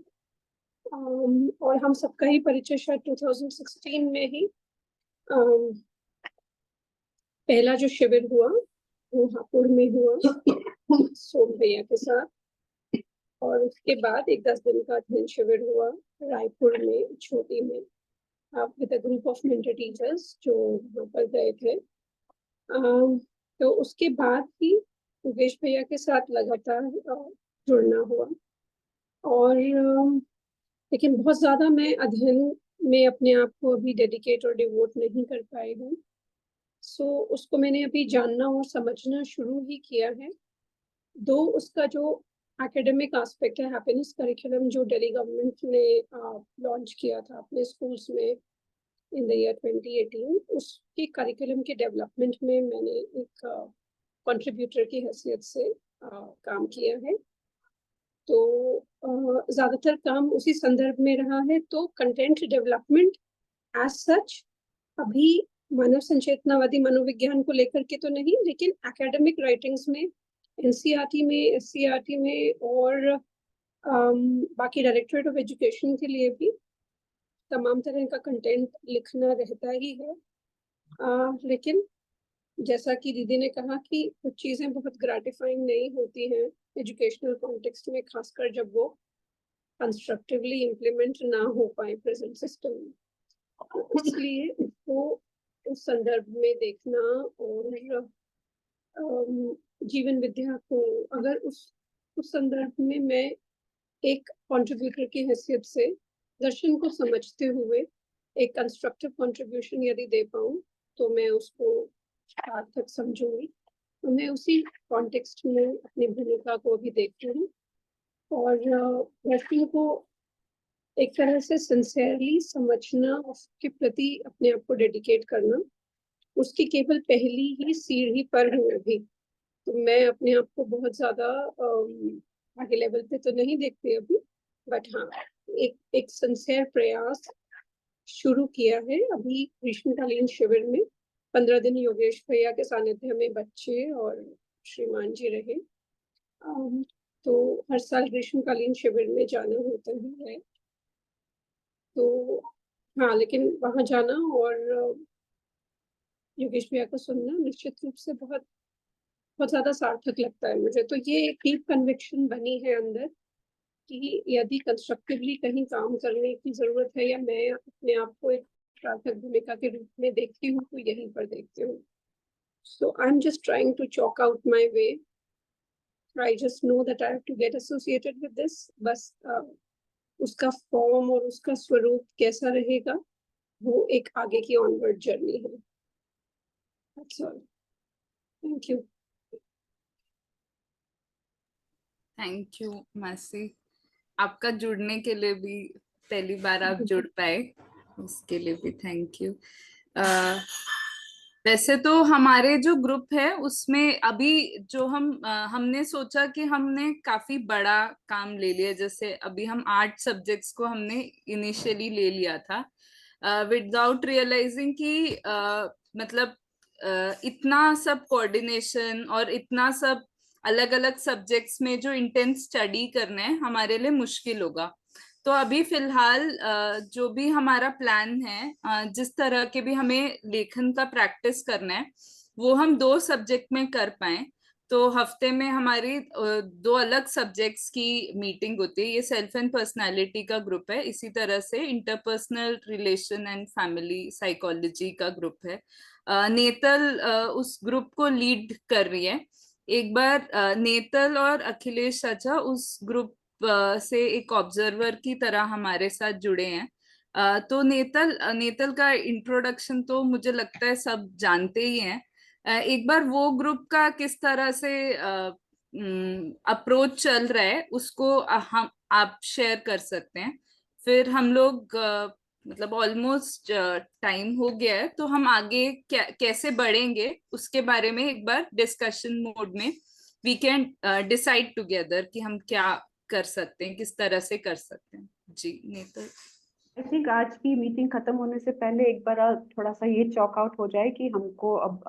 और हम सबका ही परिचय शायद 2016 में ही पहला जो शिविर हुआ वो हापुड़ में हुआ सोम भैया के साथ। और उसके बाद एक 10 दिन का अध्ययन शिविर हुआ रायपुर में छोटी में with a group of mentor teachers जो वहाँ पर गए थे। तो उसके बाद ही योगेश भैया के साथ लगातार जुड़ना हुआ। और लेकिन बहुत ज़्यादा मैं अध्ययन में अपने आप को अभी डेडिकेट और डिवोट नहीं कर पाई हूँ। सो उसको मैंने अभी जानना और समझना शुरू ही किया है। दो उसका जो एकेडमिक एस्पेक्ट है, हैप्पीनेस करिकुलम जो दिल्ली गवर्नमेंट ने लॉन्च किया था अपने स्कूल्स में इन द ईयर 2018, उसके करिकुलम के डेवलपमेंट में मैंने एक कंट्रीब्यूटर की हैसियत से काम किया है। तो ज़्यादातर काम उसी संदर्भ में रहा है। तो कंटेंट डेवलपमेंट एज सच अभी मानव संचेतनावादी मनोविज्ञान को लेकर के तो नहीं, लेकिन एकेडमिक राइटिंग्स में एनसीईआरटी में, एससीईआरटी में और बाकी डायरेक्टरेट ऑफ एजुकेशन के लिए भी तमाम तरह का कंटेंट लिखना रहता ही है, लेकिन जैसा कि दीदी ने कहा कि कुछ चीज़ें बहुत ग्रेटिफाइंग नहीं होती हैं एजुकेशनल कॉन्टेक्स्ट में, खासकर जब वो कंस्ट्रक्टिवली इम्प्लीमेंट ना हो पाए प्रेजेंट सिस्टम में। तो इसलिए उसको उस संदर्भ में देखना, और जीवन विद्या को अगर उस संदर्भ में मैं एक कंट्रीब्यूटर की हैसियत से दर्शन को समझते हुए एक कंस्ट्रक्टिव कंट्रीब्यूशन यदि दे पाऊँ तो मैं उसको सार्थक समझूंगी। तो मैं उसी कॉन्टेक्स्ट में अपनी भूमिका को भी देखती हूँ, और दर्शन को एक तरह से सिंसियरली समझना, उसके प्रति अपने आप को डेडिकेट करना, उसकी केवल पहली ही सीढ़ी पर हूँ अभी। तो मैं अपने आप को बहुत ज्यादा आगे लेवल पे तो नहीं देखती अभी, बट हाँ, एक सिंसियर प्रयास शुरू किया है अभी ग्रीष्मकालीन शिविर में। 15 दिन योगेश भैया के सानिध्य में बच्चे और श्रीमान जी रहे। तो हर साल ग्रीष्मकालीन शिविर में जाना होता ही है, तो हाँ, लेकिन वहां जाना और योगेश भैया को सुनना निश्चित रूप से बहुत बहुत ज्यादा सार्थक लगता है मुझे। तो ये एक डीप कन्विक्शन बनी है अंदर कि यदि कंस्ट्रक्टिवली कहीं काम करने की जरूरत है, या मैं अपने आप को एक सार्थक भूमिका के रूप में देखती हूँ, तो यहीं पर देखती हूँ। So I am just trying to chalk out my way. I just know that I have to get associated with this. बस उसका फॉर्म और उसका स्वरूप कैसा रहेगा, वो एक आगे की ऑनवर्ड जर्नी है। That's all. Thank you. Thank you मासी, आपका जुड़ने के लिए भी, पहली बार आप जुड़ पाए उसके लिए भी थैंक यू। वैसे तो हमारे जो ग्रुप है उसमें अभी जो हमने सोचा कि हमने काफी बड़ा काम ले लिया। जैसे अभी हम 8 सब्जेक्ट्स को हमने इनिशियली ले लिया था, विदाउट रियलाइजिंग कि मतलब इतना सब कोऑर्डिनेशन और इतना सब अलग अलग सब्जेक्ट्स में जो इंटेंस स्टडी करना है हमारे लिए मुश्किल होगा। तो अभी फिलहाल जो भी हमारा प्लान है, जिस तरह के भी हमें लेखन का प्रैक्टिस करना है वो हम 2 सब्जेक्ट में कर पाए। तो हफ्ते में हमारी 2 अलग सब्जेक्ट्स की मीटिंग होती है। ये सेल्फ एंड पर्सनालिटी का ग्रुप है, इसी तरह से interpersonal relation and family psychology का ग्रुप है। नेतल उस ग्रुप को लीड कर रही है। एक बार नेतल और अखिलेश चाचा उस ग्रुप से एक ऑब्जर्वर की तरह हमारे साथ जुड़े हैं। तो नेतल का इंट्रोडक्शन तो मुझे लगता है सब जानते ही हैं। एक बार वो ग्रुप का किस तरह से अप्रोच चल रहा है उसको हम आप शेयर कर सकते हैं। फिर हम लोग मतलब ऑलमोस्ट टाइम हो गया है, तो हम आगे कैसे बढ़ेंगे उसके बारे में एक बार डिस्कशन मोड में वी कैन डिसाइड टुगेदर कि हम क्या कर सकते हैं, किस तरह से कर सकते हैं। जी नेतल, आई थिंक आज की मीटिंग खत्म होने से पहले एक बार थोड़ा सा ये चॉक आउट हो जाए कि हमको अब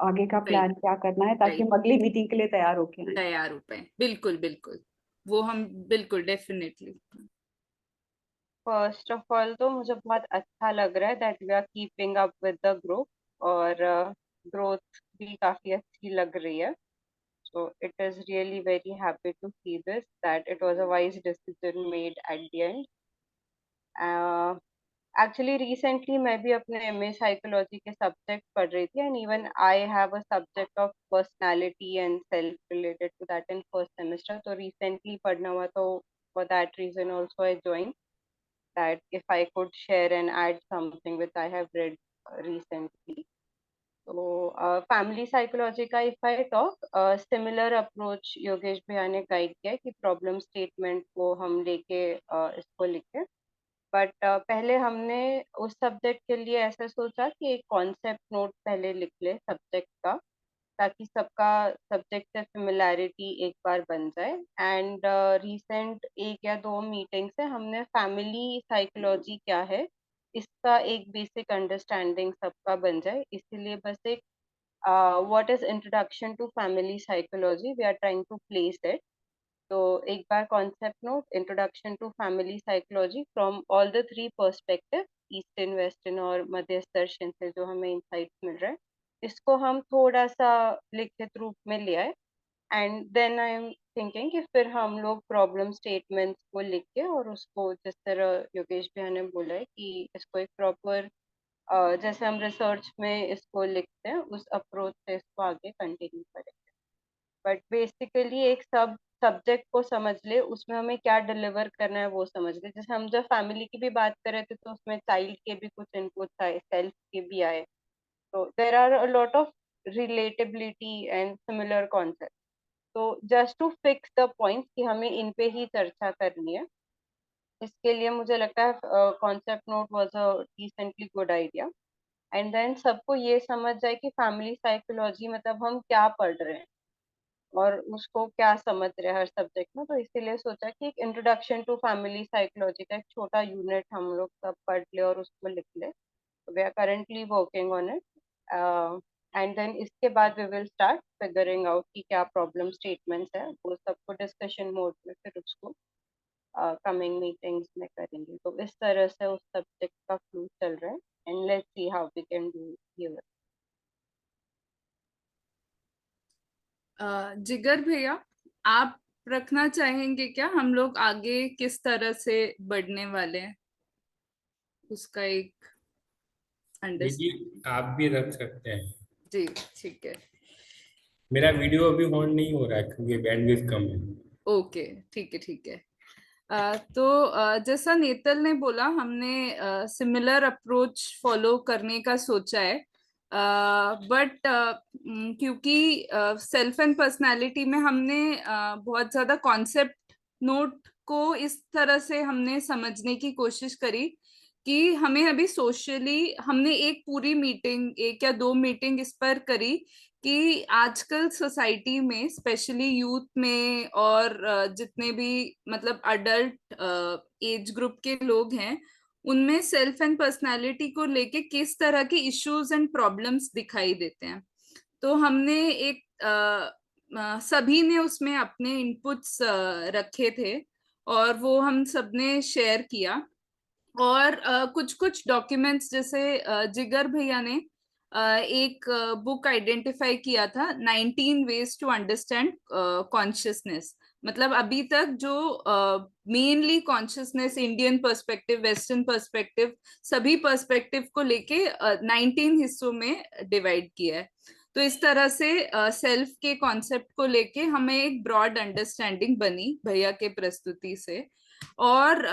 आगे का प्लान क्या करना है, ताकि हम अगली मीटिंग के लिए तैयार होके आए। तैयार हो पाए, बिल्कुल बिल्कुल, वो हम बिल्कुल डेफिनेटली। फर्स्ट ऑफ ऑल तो मुझे बहुत अच्छा लग रहा है that we are keeping up with the group, और ग्रोथ भी काफी अच्छी लग रही है। So it is really very happy to see this, that it was a wise decision made at the end. Actually recently मैं भी अपने MA साइकोलॉजी के सब्जेक्ट पढ़ रही थी, and even I have a subject of personality and self related to that in first semester. तो recently पढ़ना हुआ, तो for that reason also I joined, that if I could share and add something which I have read recently. तो फैमिली साइकोलॉजी का if I talk, similar approach Yogesh भैया ने गाइड किया है कि प्रॉब्लम स्टेटमेंट को हम लेके इसको लिखें। बट पहले हमने उस सब्जेक्ट के लिए ऐसा सोचा कि एक कॉन्सेप्ट नोट पहले लिख ले सब्जेक्ट का, ताकि सबका सब्जेक्ट से सिमिलैरिटी एक बार बन जाए। एंड रिसेंट 1 या 2 मीटिंग से हमने फैमिली साइकोलॉजी क्या है इसका एक बेसिक अंडरस्टैंडिंग सबका बन जाए, इसीलिए बस एक what is introduction to family psychology we are trying to place it, तो एक बार concept note, introduction to family psychology from all the three perspective, eastern, western और मध्य दर्शन से जो हमें इंसाइट्स मिल रहा है, इसको हम थोड़ा सा लिखित रूप में ले आए। And then I am thinking कि फिर हम लोग प्रॉब्लम स्टेटमेंट्स को लिख के और उसको जिस तरह योगेश भैया ने बोला है कि इसको एक प्रॉपर जैसे हम रिसर्च में इसको लिखते हैं उस अप्रोच से इसको आगे कंटिन्यू करें। बट बेसिकली एक सब सब्जेक्ट को समझ ले, उसमें हमें क्या डिलीवर करना है वो समझ ले। जैसे हम जब फैमिली की भी बात कर रहे थे तो उसमें चाइल्ड के भी कुछ इनपुट्स आए, सेल्फ के भी आए, तो there are a lot of relatability and similar concept. तो just to fix the points कि हमें इन पे ही चर्चा करनी है, इसके लिए मुझे लगता है concept note was a decently good idea. And then सबको ये समझ जाए कि फैमिली साइकोलॉजी मतलब हम क्या पढ़ रहे हैं और उसको क्या समझ रहे हैं हर सब्जेक्ट में। तो इसीलिए सोचा कि एक इंट्रोडक्शन टू फैमिली साइकोलॉजी का एक छोटा यूनिट हम लोग सब पढ़ ले और उसको लिख ले। We are currently working on it, and then इसके बाद we will start figuring out कि क्या प्रॉब्लम स्टेटमेंट्स है, वो सबको डिस्कशन मोड में फिर उसको कमिंग मीटिंग्स में करेंगे। तो इस तरह से उस सब्जेक्ट का फ्लो चल रहा है and let's see how we can do here. Jigar भैया, आप रखना चाहेंगे क्या? हम लोग आगे किस तरह से बढ़ने वाले हैं उसका एक दीदी अंडरस्टैंड। आप भी रख सकते हैं। जी ठीक है। मेरा वीडियो अभी ऑन नहीं हो रहा है क्योंकि बैंडविड्थ कम है। ओके ठीक है ठीक है। तो जैसा नेतल ने बोला, हमने सिमिलर अप्रोच फॉलो करने का सोचा है। बट क्योंकि सेल्फ एंड पर्सनालिटी में हमने बहुत ज्यादा कॉन्सेप्ट नोट को इस तरह से हमने समझने की कोशिश करी कि हमें अभी सोशली हमने एक पूरी मीटिंग, एक या दो मीटिंग इस पर करी कि आजकल सोसाइटी में स्पेशली यूथ में और जितने भी मतलब अडल्ट एज ग्रुप के लोग हैं, उनमें सेल्फ एंड पर्सनालिटी को लेके किस तरह के इश्यूज एंड प्रॉब्लम्स दिखाई देते हैं। तो हमने एक सभी ने उसमें अपने इनपुट्स रखे थे और वो हम सबने शेयर किया। और कुछ कुछ डॉक्यूमेंट्स जैसे जिगर भैया ने एक बुक आइडेंटिफाई किया था, 19 वेज टू अंडरस्टैंड कॉन्शियसनेस। मतलब अभी तक जो mainly consciousness, Indian perspective, western perspective, सभी पर्सपेक्टिव को लेके 19 हिस्सों में डिवाइड किया है। तो इस तरह से सेल्फ के कॉन्सेप्ट को लेके हमें एक ब्रॉड अंडरस्टैंडिंग बनी भैया के प्रस्तुति से। और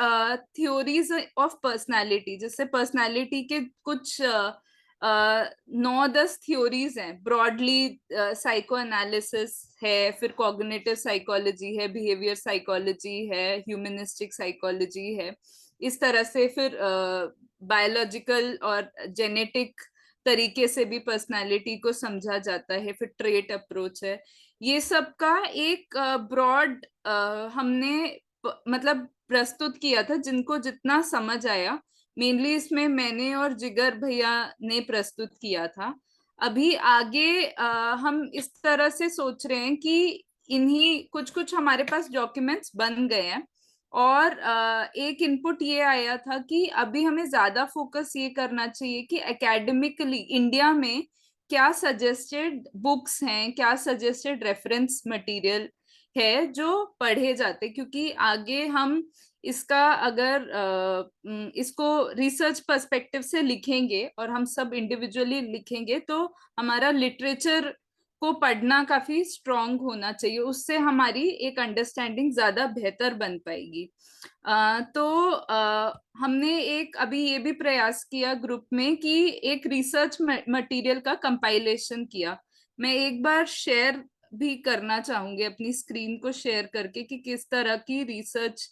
थ्योरीज ऑफ पर्सनालिटी, जैसे पर्सनालिटी के कुछ 9-10 थ्योरीज हैं ब्रॉडली। साइको एनालिसिस है, फिर कॉग्निटिव साइकोलॉजी है, बिहेवियर साइकोलॉजी है, ह्यूमनिस्टिक साइकोलॉजी है। इस तरह से फिर बायोलॉजिकल और जेनेटिक तरीके से भी पर्सनालिटी को समझा जाता है, फिर ट्रेट अप्रोच है। ये सब का एक ब्रॉड हमने मतलब प्रस्तुत किया था, जिनको जितना समझ आया। मेनली इसमें मैंने और जिगर भैया ने प्रस्तुत किया था। अभी आगे हम इस तरह से सोच रहे हैं कि इन्हीं कुछ कुछ हमारे पास डॉक्यूमेंट्स बन गए हैं। और एक इनपुट ये आया था कि अभी हमें ज्यादा फोकस ये करना चाहिए कि एकेडमिकली इंडिया में क्या सजेस्टेड बुक्स हैं, क्या सजेस्टेड रेफरेंस मटेरियल है जो पढ़े जाते, क्योंकि आगे हम इसका अगर इसको रिसर्च पर्सपेक्टिव से लिखेंगे और हम सब इंडिविजुअली लिखेंगे तो हमारा लिटरेचर को पढ़ना काफी स्ट्रांग होना चाहिए, उससे हमारी एक अंडरस्टैंडिंग ज्यादा बेहतर बन पाएगी। तो हमने एक अभी ये भी प्रयास किया ग्रुप में कि एक रिसर्च मटेरियल का कंपाइलेशन किया। मैं एक बार शेयर भी करना चाहूंगी अपनी स्क्रीन को शेयर करके कि किस तरह की रिसर्च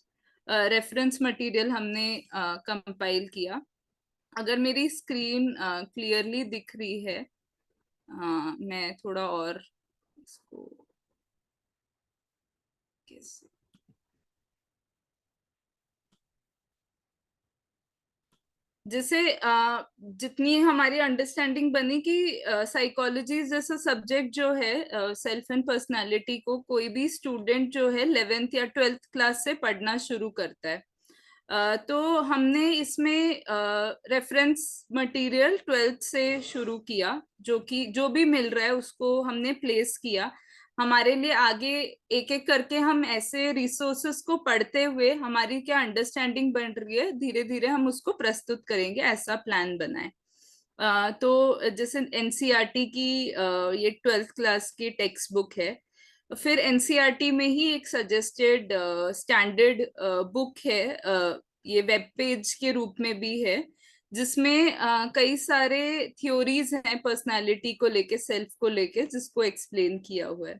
रेफरेंस मटेरियल हमने कंपाइल किया। अगर मेरी स्क्रीन क्लियरली दिख रही है, मैं थोड़ा और इसको कैसे जैसे जितनी हमारी अंडरस्टैंडिंग बनी कि साइकोलॉजी जैसा सब्जेक्ट जो है सेल्फ एंड पर्सनालिटी को कोई भी स्टूडेंट जो है 11th या 12th क्लास से पढ़ना शुरू करता है। तो हमने इसमें रेफरेंस मटेरियल 12th से शुरू किया, जो भी मिल रहा है उसको हमने प्लेस किया। हमारे लिए आगे एक एक करके हम ऐसे रिसोर्सेस को पढ़ते हुए हमारी क्या अंडरस्टैंडिंग बन रही है धीरे धीरे हम उसको प्रस्तुत करेंगे, ऐसा प्लान बना है। तो जैसे एनसीईआरटी की ये 12th क्लास की टेक्स्ट बुक है। फिर एनसीईआरटी में ही एक सजेस्टेड स्टैंडर्ड बुक है, ये वेब पेज के रूप में भी है, जिसमें कई सारे थ्योरीज हैं पर्सनालिटी को लेके, सेल्फ को लेके, जिसको एक्सप्लेन किया हुआ है।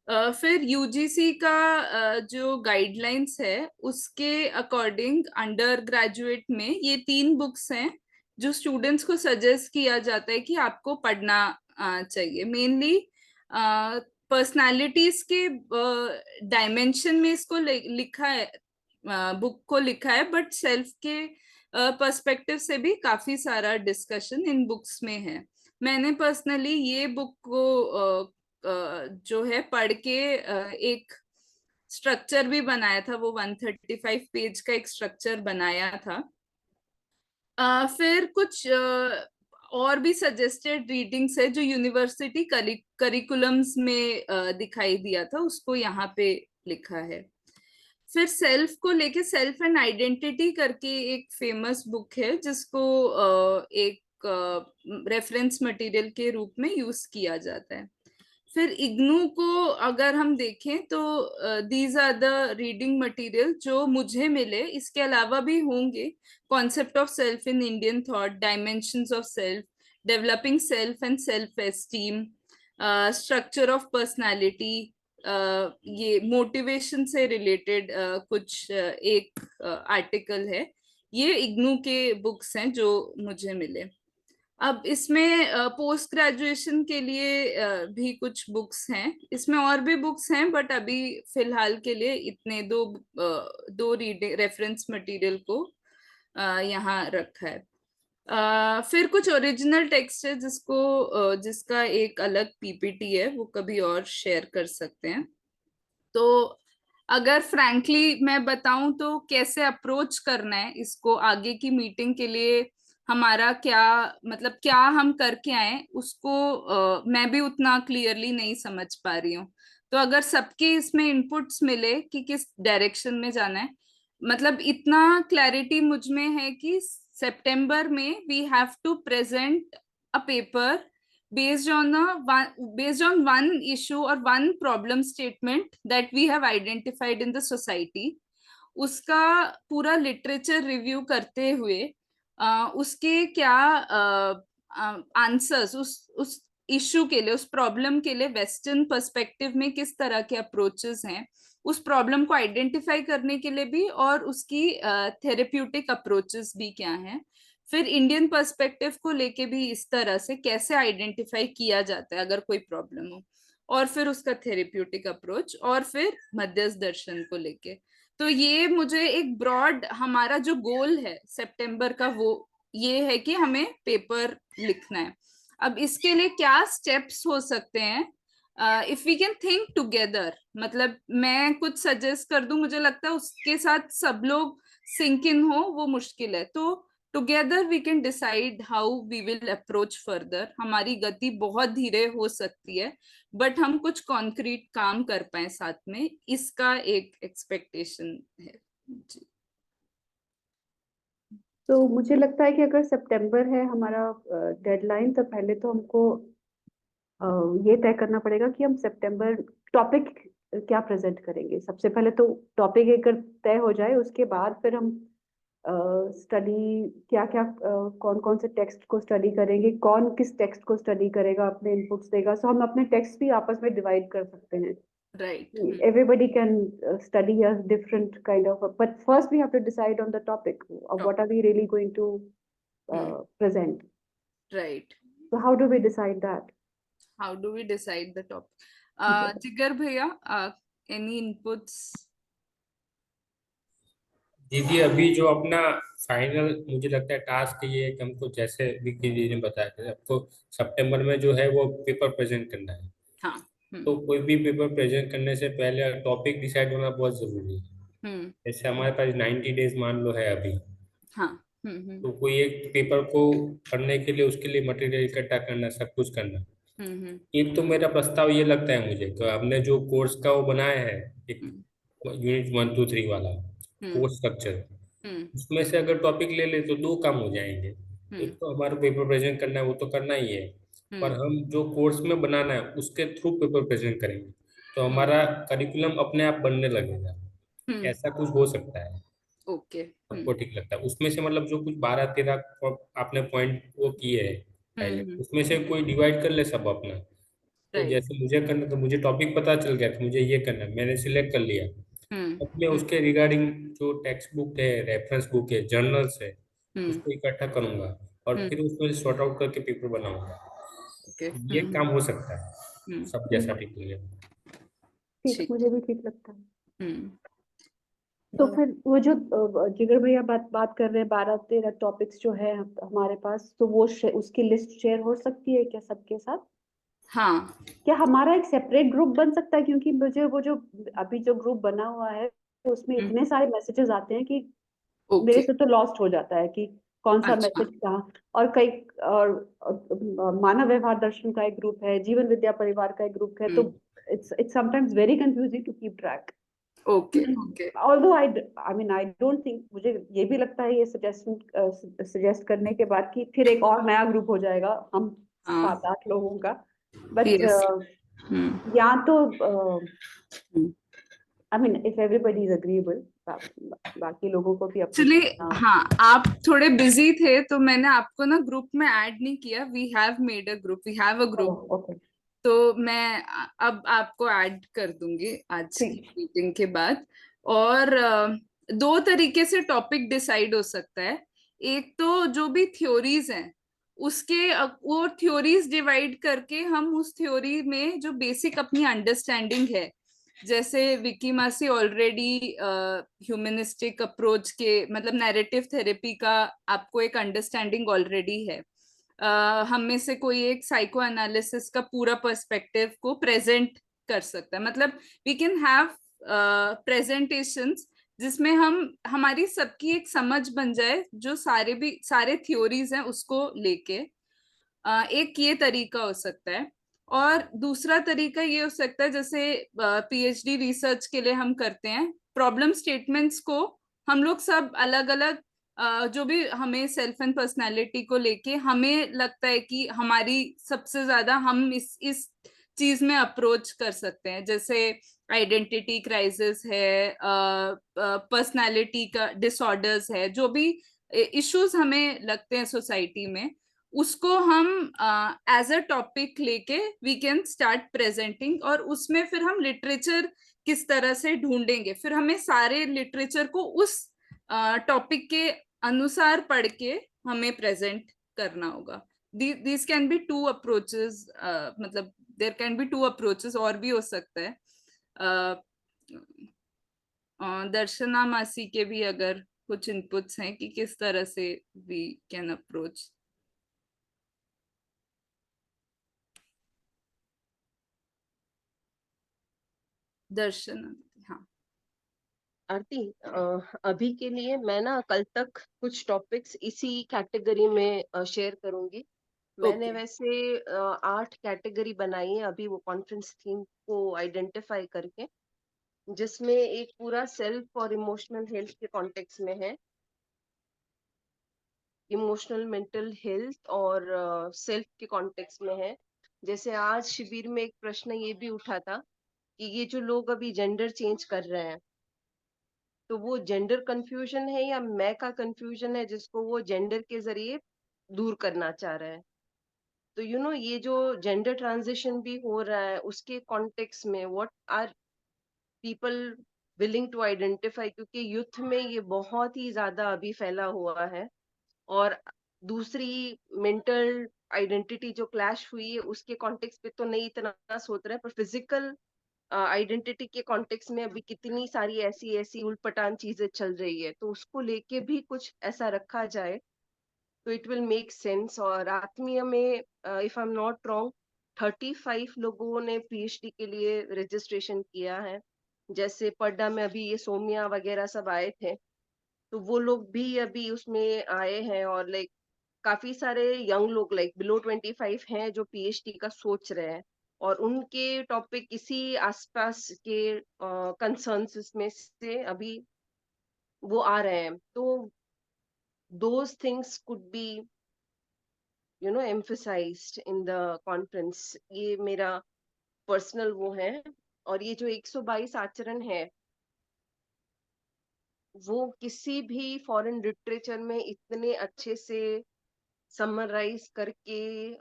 फिर यूजीसी का जो गाइडलाइंस है उसके अकॉर्डिंग अंडर ग्रेजुएट में ये 3 बुक्स हैं जो स्टूडेंट्स को सजेस्ट किया जाता है कि आपको पढ़ना चाहिए। मेनली पर्सनालिटीज के डायमेंशन में इसको लिखा है, बुक को लिखा है, बट सेल्फ के पर्सपेक्टिव से भी काफी सारा डिस्कशन इन बुक्स में है। मैंने पर्सनली ये बुक को जो है पढ़ के एक स्ट्रक्चर भी बनाया था, वो 135 पेज का एक स्ट्रक्चर बनाया था। फिर कुछ और भी सजेस्टेड रीडिंग्स है जो यूनिवर्सिटी करिकुलम्स में दिखाई दिया था, उसको यहाँ पे लिखा है। फिर सेल्फ को लेके सेल्फ एंड आइडेंटिटी करके एक फेमस बुक है जिसको एक रेफरेंस मटेरियल के रूप में यूज किया जाता है। फिर इग्नू को अगर हम देखें तो these are the reading material जो मुझे मिले, इसके अलावा भी होंगे। Concept of self in Indian thought, dimensions of self, developing self and self esteem, structure of personality, ये मोटिवेशन से रिलेटेड कुछ एक आर्टिकल है। ये इग्नू के बुक्स हैं जो मुझे मिले। अब इसमें पोस्ट ग्रेजुएशन के लिए भी कुछ बुक्स हैं, इसमें और भी बुक्स हैं, बट अभी फिलहाल के लिए इतने दो रीडिंग रेफरेंस मटेरियल को यहाँ रखा है। फिर कुछ ओरिजिनल टेक्स्ट है जिसका एक अलग पीपीटी है, वो कभी और शेयर कर सकते हैं। तो अगर फ्रैंकली मैं बताऊं तो कैसे अप्रोच करना है इसको आगे की मीटिंग के लिए, हमारा क्या मतलब क्या हम करके आए, उसको मैं भी उतना क्लियरली नहीं समझ पा रही हूँ। तो अगर सबके इसमें इनपुट्स मिले कि किस डायरेक्शन में जाना है, मतलब इतना क्लैरिटी मुझ में है कि सितंबर में we have to present a paper based on one issue or one problem statement that we have identified in the society, उसका पूरा लिटरेचर रिव्यू करते हुए उसके क्या आंसर्स उस इश्यू के लिए, उस प्रॉब्लम के लिए वेस्टर्न पर्सपेक्टिव में किस तरह के अप्रोचेस हैं, उस प्रॉब्लम को आइडेंटिफाई करने के लिए भी, और उसकी थेरेप्यूटिक अप्रोचेस भी क्या हैं। फिर इंडियन पर्सपेक्टिव को लेके भी इस तरह से कैसे आइडेंटिफाई किया जाता है अगर कोई प्रॉब्लम हो, और फिर उसका थेरेप्यूटिक अप्रोच, और फिर मध्यस्थ दर्शन को लेके। तो ये मुझे एक ब्रॉड हमारा जो गोल है सितंबर का, वो ये है कि हमें पेपर लिखना है। अब इसके लिए क्या स्टेप्स हो सकते हैं, if we can think together, मतलब मैं कुछ सजेस्ट कर दूं, मुझे लगता है उसके साथ सब लोग सिंक इन हो वो मुश्किल है। तो together we can decide how we will approach further. हमारी गति बहुत धीरे हो सकती है, बट हम कुछ कॉन्क्रीट काम कर पाए साथ में, इसका एक एक्सपेक्टेशन है जी। तो मुझे लगता है कि अगर सितंबर है हमारा डेडलाइन, तो पहले तो हमको ये तय करना पड़ेगा कि हम सितंबर टॉपिक क्या प्रेजेंट करेंगे। सबसे पहले तो टॉपिक एक तय हो जाए, उसके बाद फिर हम स्टडी क्या क्या कौन कौन से टेक्स्ट को स्टडी करेंगे, कौन किस टेक्स्ट को स्टडी करेगा, अपने इनपुट्स देगा। सो हम अपने टेक्स्ट भी आपस में डिवाइड कर सकते हैं। Right. Everybody can study a different kind of, but first we have to decide on the topic of what are we really going to present. Right. So how do we decide that? How do we decide the topic? Jigar bhaiya, any inputs? दीदी अभी जो अपना फाइनल मुझे लगता है टास्क ये है कि हमको, जैसे विक्की जी ने बताया था, आपको सितंबर में जो है वो पेपर प्रेजेंट करना है। हाँ। तो कोई भी पेपर प्रेजेंट करने से पहले टॉपिक डिसाइड होना बहुत जरूरी है। हम्म। जैसे हमारे पास 90 डेज मान लो है अभी, हाँ। हम्म। तो कोई एक पेपर को पढ़ने के लिए उसके लिए मटेरियल इकट्ठा करना, सब कुछ करना। हम्म। एक तो मेरा प्रस्ताव ये लगता है मुझे कि हमने जो कोर्स का वो बनाया है, एक हम्म। यूनिट 1 2 3 वाला हम्म। कोर्स स्ट्रक्चर, हम्म। उसमें से अगर टॉपिक ले ले तो दो काम हो जाएंगे। हम्म। एक तो हमारा पेपर प्रेजेंट करना है, वो तो करना ही है, पर हम्म। हम जो कोर्स में बनाना है उसके थ्रू पेपर प्रेजेंट करेंगे, तो हम्म। हमारा करिकुलम अपने आप बनने लगेगा। हम्म। ऐसा कुछ हो सकता है, ओके। सबको ठीक लगता है उसमें से, मतलब जो कुछ 12 13 आपने पॉइंट वो किए हैं पहले, उसमें से कोई डिवाइड कर ले सब अपना। तो राइट। जैसे मुझे करना, तो मुझे टॉपिक पता चल गया कि मुझे ये करना है, मैंने सिलेक्ट कर लिया। हम्म। अब मैं उसके रिगार्डिंग जो टेक्स्ट बुक है, रेफरेंस बुक है, जर्नल्स है, हम्म। उसको इकट्ठा करूंगा और हम्म। फिर उसमें सॉर्ट आउट करके पेपर बनाऊंगा। ओके। ये काम हो सकता है, हम्म। सब जैसा ठीक लगे। ठीक, ठीक। मुझे भी ठीक लगता है। हम्म। तो फिर वो जो जिगर भैया बात कर रहे हैं, 12 13 टॉपिक्स जो है हमारे पास, तो वो उसकी लिस्ट शेयर हो सकती है क्या सबके साथ? हाँ। क्या हमारा एक सेपरेट ग्रुप बन सकता है? क्योंकि मुझे वो जो अभी जो ग्रुप बना हुआ है उसमें इतने सारे मैसेजेस आते हैं कि मेरे ओके। से तो लॉस्ट हो जाता है कि कौन सा अच्छा। मैसेज कहाँ। और कई मानव व्यवहार दर्शन का एक ग्रुप है, जीवन विद्या परिवार का एक ग्रुप है, तो it's sometimes very confusing to keep track. Okay. Okay. Although I mean I don't think, मुझे ये भी लगता है ये सजेस्ट करने के बाद कि फिर एक और नया ग्रुप हो जाएगा हम हाँ। 7 8 लोगों का। But yes. हम्म। या तो I mean if everybody is agreeable, बाकी लोगों को भी अपनी एक्चुअली हाँ, आप थोड़े बिजी थे तो मैंने आपको ना ग्रुप में ऐड नहीं किया। We have made a group, we have a group. Okay, तो मैं अब आपको ऐड कर दूंगी आज की ठीक। मीटिंग के बाद। और दो तरीके से टॉपिक डिसाइड हो सकता है। एक तो जो भी थ्योरीज हैं उसके वो थ्योरीज डिवाइड करके हम उस थ्योरी में जो बेसिक अपनी अंडरस्टैंडिंग है, जैसे विकी मासी ऑलरेडी ह्यूमनिस्टिक अप्रोच के मतलब नैरेटिव थेरेपी का आपको एक अंडरस्टैंडिंग ऑलरेडी है। हम में से कोई एक साइको एनालिसिस का पूरा पर्सपेक्टिव को प्रेजेंट कर सकता है। मतलब वी कैन हैव प्रेजेंटेशंस जिसमें हम हमारी सबकी एक समझ बन जाए, जो सारे थ्योरीज हैं उसको लेके। एक ये तरीका हो सकता है। और दूसरा तरीका ये हो सकता है, जैसे पीएचडी रिसर्च के लिए हम करते हैं प्रॉब्लम स्टेटमेंट्स को हम लोग सब अलग अलग, जो भी हमें सेल्फ एंड पर्सनालिटी को लेके हमें लगता है कि हमारी सबसे ज्यादा हम इस चीज में अप्रोच कर सकते हैं। जैसे आइडेंटिटी क्राइसिस है, पर्सनालिटी का डिसऑर्डर्स है, जो भी इश्यूज हमें लगते हैं सोसाइटी में, उसको हम एज अ टॉपिक लेके वी कैन स्टार्ट प्रेजेंटिंग। और उसमें फिर हम लिटरेचर किस तरह से ढूंढेंगे, फिर हमें सारे लिटरेचर को उस टॉपिक के अनुसार पढ़ के हमें प्रेजेंट करना होगा। This can be two approaches, मतलब there can be two approaches, और भी हो सकता है। दर्शना मासी के भी अगर कुछ इनपुट्स हैं कि किस तरह से वी कैन अप्रोच। दर्शन। हाँ। आरती, अभी के लिए मैं ना कल तक कुछ टॉपिक्स इसी कैटेगरी में शेयर करूंगी। मैंने ओके। वैसे 8 कैटेगरी बनाई है अभी वो कॉन्फ्रेंस थीम को आइडेंटिफाई करके, जिसमें एक पूरा सेल्फ और इमोशनल हेल्थ के कॉन्टेक्स्ट में है। इमोशनल मेंटल हेल्थ और सेल्फ के कॉन्टेक्स्ट में है। जैसे आज शिविर में एक प्रश्न ये भी उठा था कि ये जो लोग अभी जेंडर चेंज कर रहे हैं, तो वो जेंडर कंफ्यूजन है या मैं का कंफ्यूजन है जिसको वो जेंडर के जरिए दूर करना चाह रहे हैं। तो ये जो जेंडर ट्रांजिशन भी हो रहा है उसके कॉन्टेक्स्ट में what are people willing to identify, क्योंकि यूथ में ये बहुत ही ज्यादा अभी फैला हुआ है। और दूसरी मेंटल आइडेंटिटी जो क्लैश हुई है उसके कॉन्टेक्स्ट पे तो नहीं इतना सोच रहे हैं, पर फिजिकल आइडेंटिटी के कॉन्टेक्स्ट में अभी कितनी सारी ऐसी ऐसी उलटपटान चीजें चल रही है, तो उसको लेके भी कुछ ऐसा रखा जाए तो इट विल मेक सेंस। और आत्मीय में if I am not wrong 35 लोगों ने पीएचडी के लिए रजिस्ट्रेशन किया है। जैसे पड्डा में अभी ये सोमिया वगैरह सब आए थे, तो वो लोग भी अभी उसमें आए हैं। और लाइक काफी सारे यंग लोग लाइक बिलो 25 हैं जो पीएचडी का सोच रहे हैं, और उनके टॉपिक इसी आसपास के कंसर्न्स में से अभी वो आ रहे हैं। तो those things could be emphasized in the conference। ये मेरा पर्सनल वो है। और ये जो 122 आचरण है वो किसी भी फॉरेन लिटरेचर में इतने अच्छे से समराइज करके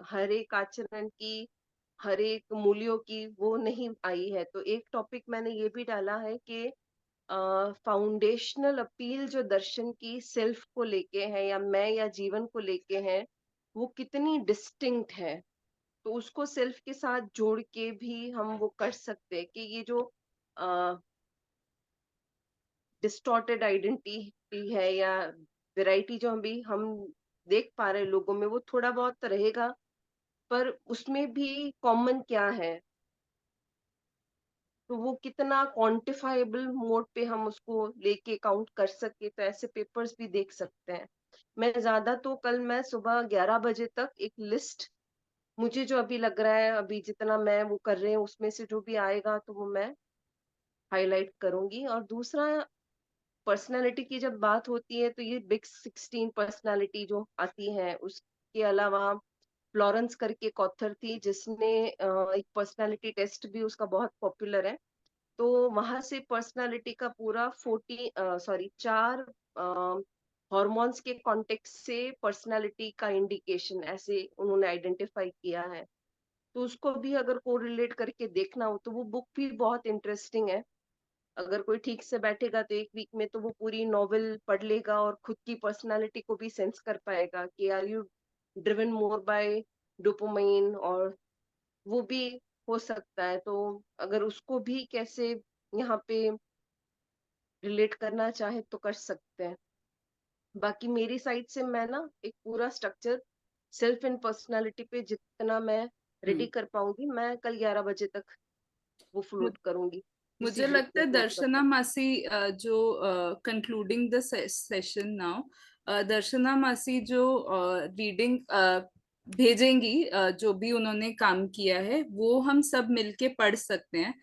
हर एक आचरण की, हर एक मूल्यों की वो नहीं आई है। तो एक टॉपिक मैंने ये भी डाला है कि फाउंडेशनल अपील जो दर्शन की सेल्फ को लेके है या मैं या जीवन को लेके है, वो कितनी डिस्टिंक्ट है। तो उसको सेल्फ के साथ जोड़ के भी हम वो कर सकते हैं कि ये जो डिस्टॉर्टेड आइडेंटिटी है या वैरायटी जो हम देख पा रहे हैं लोगों में, वो थोड़ा बहुत तो रहेगा, पर उसमें भी कॉमन क्या है, तो वो कितना क्वांटिफाइबल मोड पे हम उसको लेके काउंट कर सके। तो ऐसे पेपर्स भी देख सकते हैं। मैं ज्यादा तो कल मैं सुबह 11 बजे तक एक लिस्ट, मुझे जो अभी लग रहा है अभी जितना मैं वो कर रही हूँ उसमें से जो भी आएगा तो वो मैं हाईलाइट करूंगी। और दूसरा, पर्सनालिटी की जब बात होती है तो ये बिग 16 पर्सनालिटी जो आती है, उसके अलावा फ्लोरेंस करके एक ऑथर थी जिसने एक पर्सनालिटी टेस्ट भी उसका बहुत पॉपुलर है। तो वहां से पर्सनालिटी का पूरा 4 हॉर्मोन्स के कॉन्टेक्स्ट से पर्सनालिटी का इंडिकेशन ऐसे उन्होंने आइडेंटिफाई किया है। तो उसको भी अगर कोरिलेट करके देखना हो तो वो बुक भी बहुत इंटरेस्टिंग है। अगर कोई ठीक से बैठेगा तो एक वीक में तो वो पूरी नॉवेल पढ़ लेगा और खुद की पर्सनालिटी को भी सेंस कर पाएगा कि are you driven more by dopamine, और वो भी हो सकता है। तो अगर उसको भी कैसे यहाँ पे रिलेट करना चाहे तो कर सकते हैं। बाकी मेरी साइड से मैं ना एक पूरा स्ट्रक्चर सेल्फ एंड पर्सनालिटी पे जितना मैं रेडी कर पाऊंगी, मैं कल 11 बजे तक वो फ्लोट करूंगी। मुझे लगता है दर्शना मासी जो कंक्लूडिंग द सेशन नाउ, दर्शना मासी जो रीडिंग भेजेंगी, जो भी उन्होंने काम किया है वो हम सब मिलके पढ़ सकते हैं।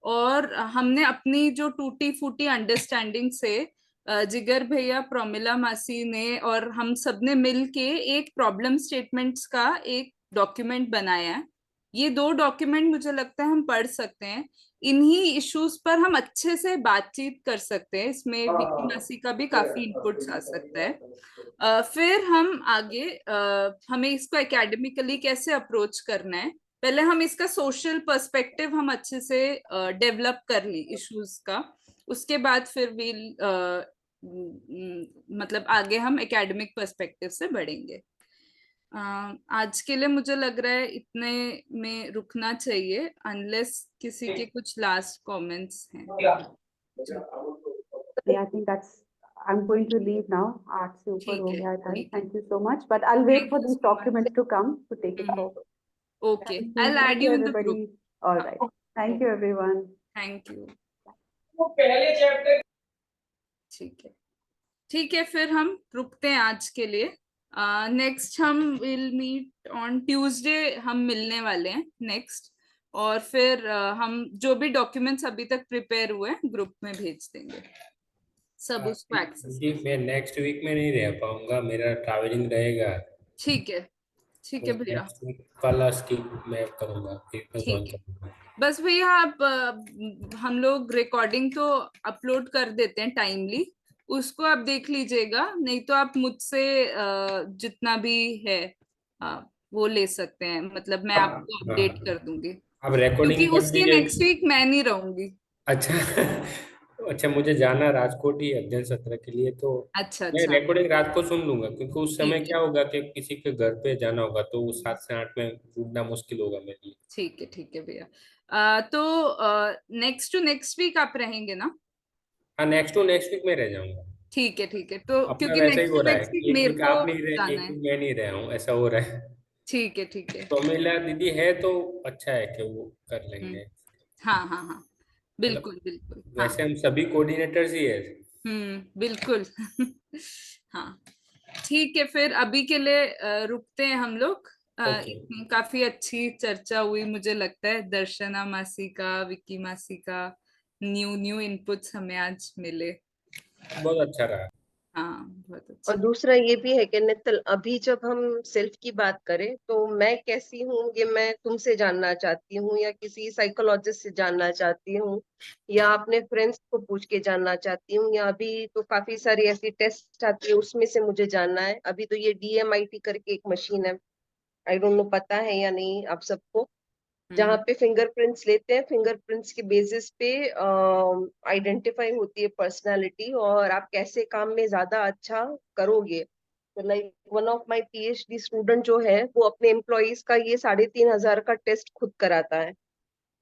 और हमने अपनी जो टूटी फूटी अंडरस्टैंडिंग से जिगर भैया, प्रोमिला मासी ने और हम सब ने मिलके एक प्रॉब्लम स्टेटमेंट्स का एक डॉक्यूमेंट बनाया है। ये 2 डॉक्यूमेंट मुझे लगता है हम पढ़ सकते हैं। इन्हीं इश्यूज पर हम अच्छे से बातचीत कर सकते हैं। इसमें विकी मासी का भी काफी इनपुट्स आ सकता है। फिर हम आगे हमें इसको एकेडमिकली कैसे अप्रोच करना है, पहले हम इसका सोशल पर्सपेक्टिव हम अच्छे से डेवलप कर ली इश्यूज का। उसके बाद फिर मतलब आगे हम एकेडमिक पर्सपेक्टिव से बढ़ेंगे। आज के लिए मुझे लग रहा है इतने में रुकना चाहिए, अनलेस किसी के कुछ लास्ट कमेंट्स हैं। Yeah, I think I'm going to leave now. 8 से ऊपर हो गया है। Thank you so much. But I'll wait for these documents to come to take it forward. Okay, I'll add you in the group. All right. Thank you, everyone. Thank you. वो पहले चैप्टर ठीक है, फिर हम रुकते हैं आज के लिए। नेक्स्ट हम विल मीट ऑन ट्यूसडे, हम मिलने वाले हैं नेक्स्ट। और फिर हम जो भी डॉक्यूमेंट्स अभी तक प्रिपेयर हुए हैं ग्रुप में भेज देंगे, सब उसको एक्सेस। मैं नेक्स्ट वीक में नहीं रह पाऊंगा, मेरा ट्रैवलिंग रहेगा। ठीक है भैया, कल स्किप मैं करूंगा, फिर मैं ज्वाइन ठीक है। करूंगा। बस भैया आप हम लोग रिकॉर्डिंग तो अपलोड कर देते हैं टाइमली, उसको आप देख लीजिएगा। नहीं तो आप मुझसे जितना भी है वो ले सकते हैं, मतलब मैं आपको अपडेट कर दूंगी। आप रिकॉर्डिंग क्योंकि कर उसके दीजिए। नेक्स्ट वीक मैं नहीं रहूंगी। अच्छा, मुझे जाना राजकोट ही अध्ययन सत्र के लिए, तो अच्छा मैं रिकॉर्डिंग रात को सुन लूंगा, क्योंकि उस समय क्या होगा कि किसी के घर पे जाना होगा तो 7 से 8 में जुड़ना मुश्किल होगा मेरे लिए। ठीक है भैया। तो नेक्स्ट टू नेक्स्ट वीक आप रहेंगे ना? हाँ, नेक्स्ट टू नेक्स्ट वीक में रह जाऊंगा। ठीक है, तो अपना क्योंकि वैसा ही नेक्स्ट हो टू रहा नेक्स्ट है, वीक एक मेरे वीक को आप नहीं रहे, जाना एक है। वीक मैं नहीं रहा हूँ, ऐसा हो रहा है। ठीक है। प्रमिला दीदी है तो अच्छा है कि वो कर हम्म, लेंगे। हाँ, मतलब बिल्कुल, हाँ। वैसे हम सभी कोऑर्डिनेटर्स ही है। बिल्कुल। हाँ, ठीक है, फिर अभी के लिए रुकते हैं हम लोग। ओके, काफी अच्छी चर्चा हुई, मुझे लगता है दर्शना मासी का, विक्की मासी का न्यू न्यू इनपुट्स हमें आज मिले। बहुत अच्छा रहा। हाँ, बहुत और अच्छा। दूसरा ये भी है कि नितल, अभी जब हम सेल्फ की बात करें तो मैं कैसी हूँ ये मैं तुमसे जानना चाहती हूँ, या किसी साइकोलॉजिस्ट से जानना चाहती हूँ, या अपने फ्रेंड्स को पूछ के जानना चाहती हूँ, या अभी तो काफी सारी ऐसी टेस्ट आती है उसमें से मुझे जानना है। अभी तो ये DMIT करके एक मशीन है, आई डोंट नो पता है या नहीं आप सबको, जहाँ पे फिंगरप्रिंट्स लेते हैं, फिंगरप्रिंट्स के बेसिस पे आइडेंटिफाई होती है पर्सनालिटी और आप कैसे काम में ज्यादा अच्छा करोगे। तो like one of my PhD student जो है वो अपने एम्प्लॉयज का ये 3,500 का टेस्ट खुद कराता है,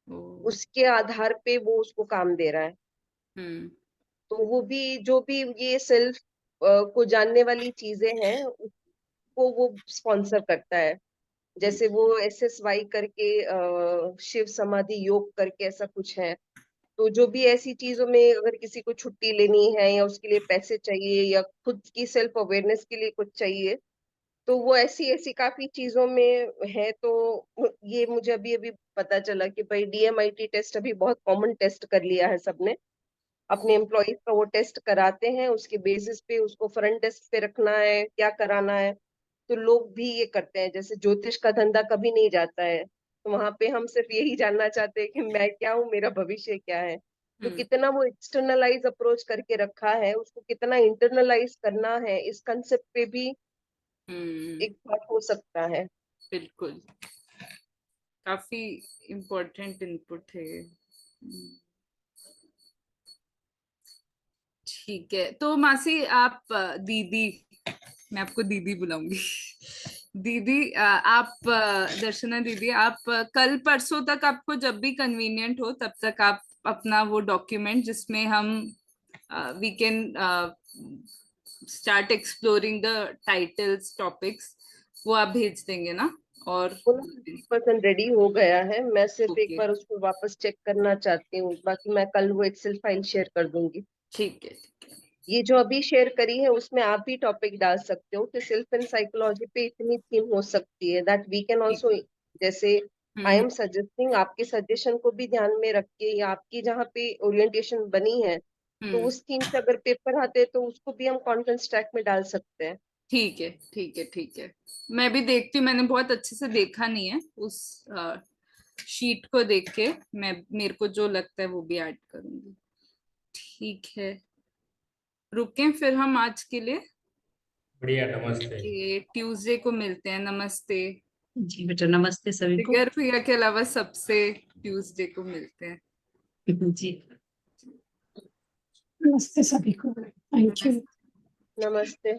ओ, उसके आधार पे वो उसको काम दे रहा है। हम्म तो वो भी जो भी ये सेल्फ को जानने वाली चीजें हैं उसको वो स्पॉन्सर करता है। जैसे वो SSY करके शिव समाधि योग करके ऐसा कुछ है। तो जो भी ऐसी चीजों में अगर किसी को छुट्टी लेनी है या उसके लिए पैसे चाहिए या खुद की सेल्फ अवेयरनेस के लिए कुछ चाहिए, तो वो ऐसी ऐसी काफी चीजों में है। तो ये मुझे अभी अभी पता चला कि भाई DMIT टेस्ट अभी बहुत कॉमन टेस्ट कर लिया है सबने, अपने एम्प्लॉयज का वो टेस्ट कराते हैं, उसके बेसिस पे उसको फ्रंट डेस्क पे रखना है, क्या कराना है। तो लोग भी ये करते हैं, जैसे ज्योतिष का धंधा कभी नहीं जाता है, तो वहां पे हम सिर्फ यही जानना चाहते हैं कि मैं क्या हूँ, मेरा भविष्य क्या है। तो हम्म कितना वो एक्सटर्नलाइज अप्रोच करके रखा है, उसको कितना इंटरनलाइज करना है, इस कंसेप्ट पे भी हम्म, एक बात हो सकता है। बिल्कुल, काफी इम्पोर्टेंट इनपुट है ये। ठीक है, तो मासी आप दीदी, मैं आपको दीदी बुलाऊंगी। दीदी, आप दर्शना दीदी, आप कल परसों तक, आपको जब भी कन्वीनियंट हो तब तक आप अपना वो डॉक्यूमेंट जिसमें हम we can start exploring the titles topics, वो आप भेज देंगे ना? और वो ना 50% रेडी हो गया है, मैं सिर्फ एक ओके, बार उसको वापस चेक करना चाहती हूँ, बाकी मैं कल वो एक्सेल फाइल शेयर कर दूंगी। ठीक है। ये जो अभी शेयर करी है उसमें आप भी टॉपिक डाल सकते हो कि सेल्फ एंड साइकोलॉजी पे इतनी थीम हो सकती है, दैट वी कैन ठीक ऑल्सो, है। जैसे आई हम्म एम सजेस्टिंग, आपके सजेशन को भी ध्यान में रख के, या आपकी जहाँ पे ओरिएंटेशन बनी है तो हम्म उस थीम से अगर पेपर आते हैं तो उसको भी हम कॉन्फ्रेंस ट्रैक में डाल सकते हैं। ठीक है, मैं भी देखती हूँ, मैंने बहुत अच्छे से देखा नहीं है उस शीट को, देख के मैं, मेरे को जो लगता है वो भी ऐड करूंगी। ठीक है, रुकें फिर हम आज के लिए। बढ़िया, नमस्ते। कि ट्यूसडे को मिलते हैं। नमस्ते। जी बेटा, नमस्ते सभी को। जिगर भैया के अलावा सबसे ट्यूसडे को मिलते हैं। जी, नमस्ते सभी को, थैंक यू। नमस्ते।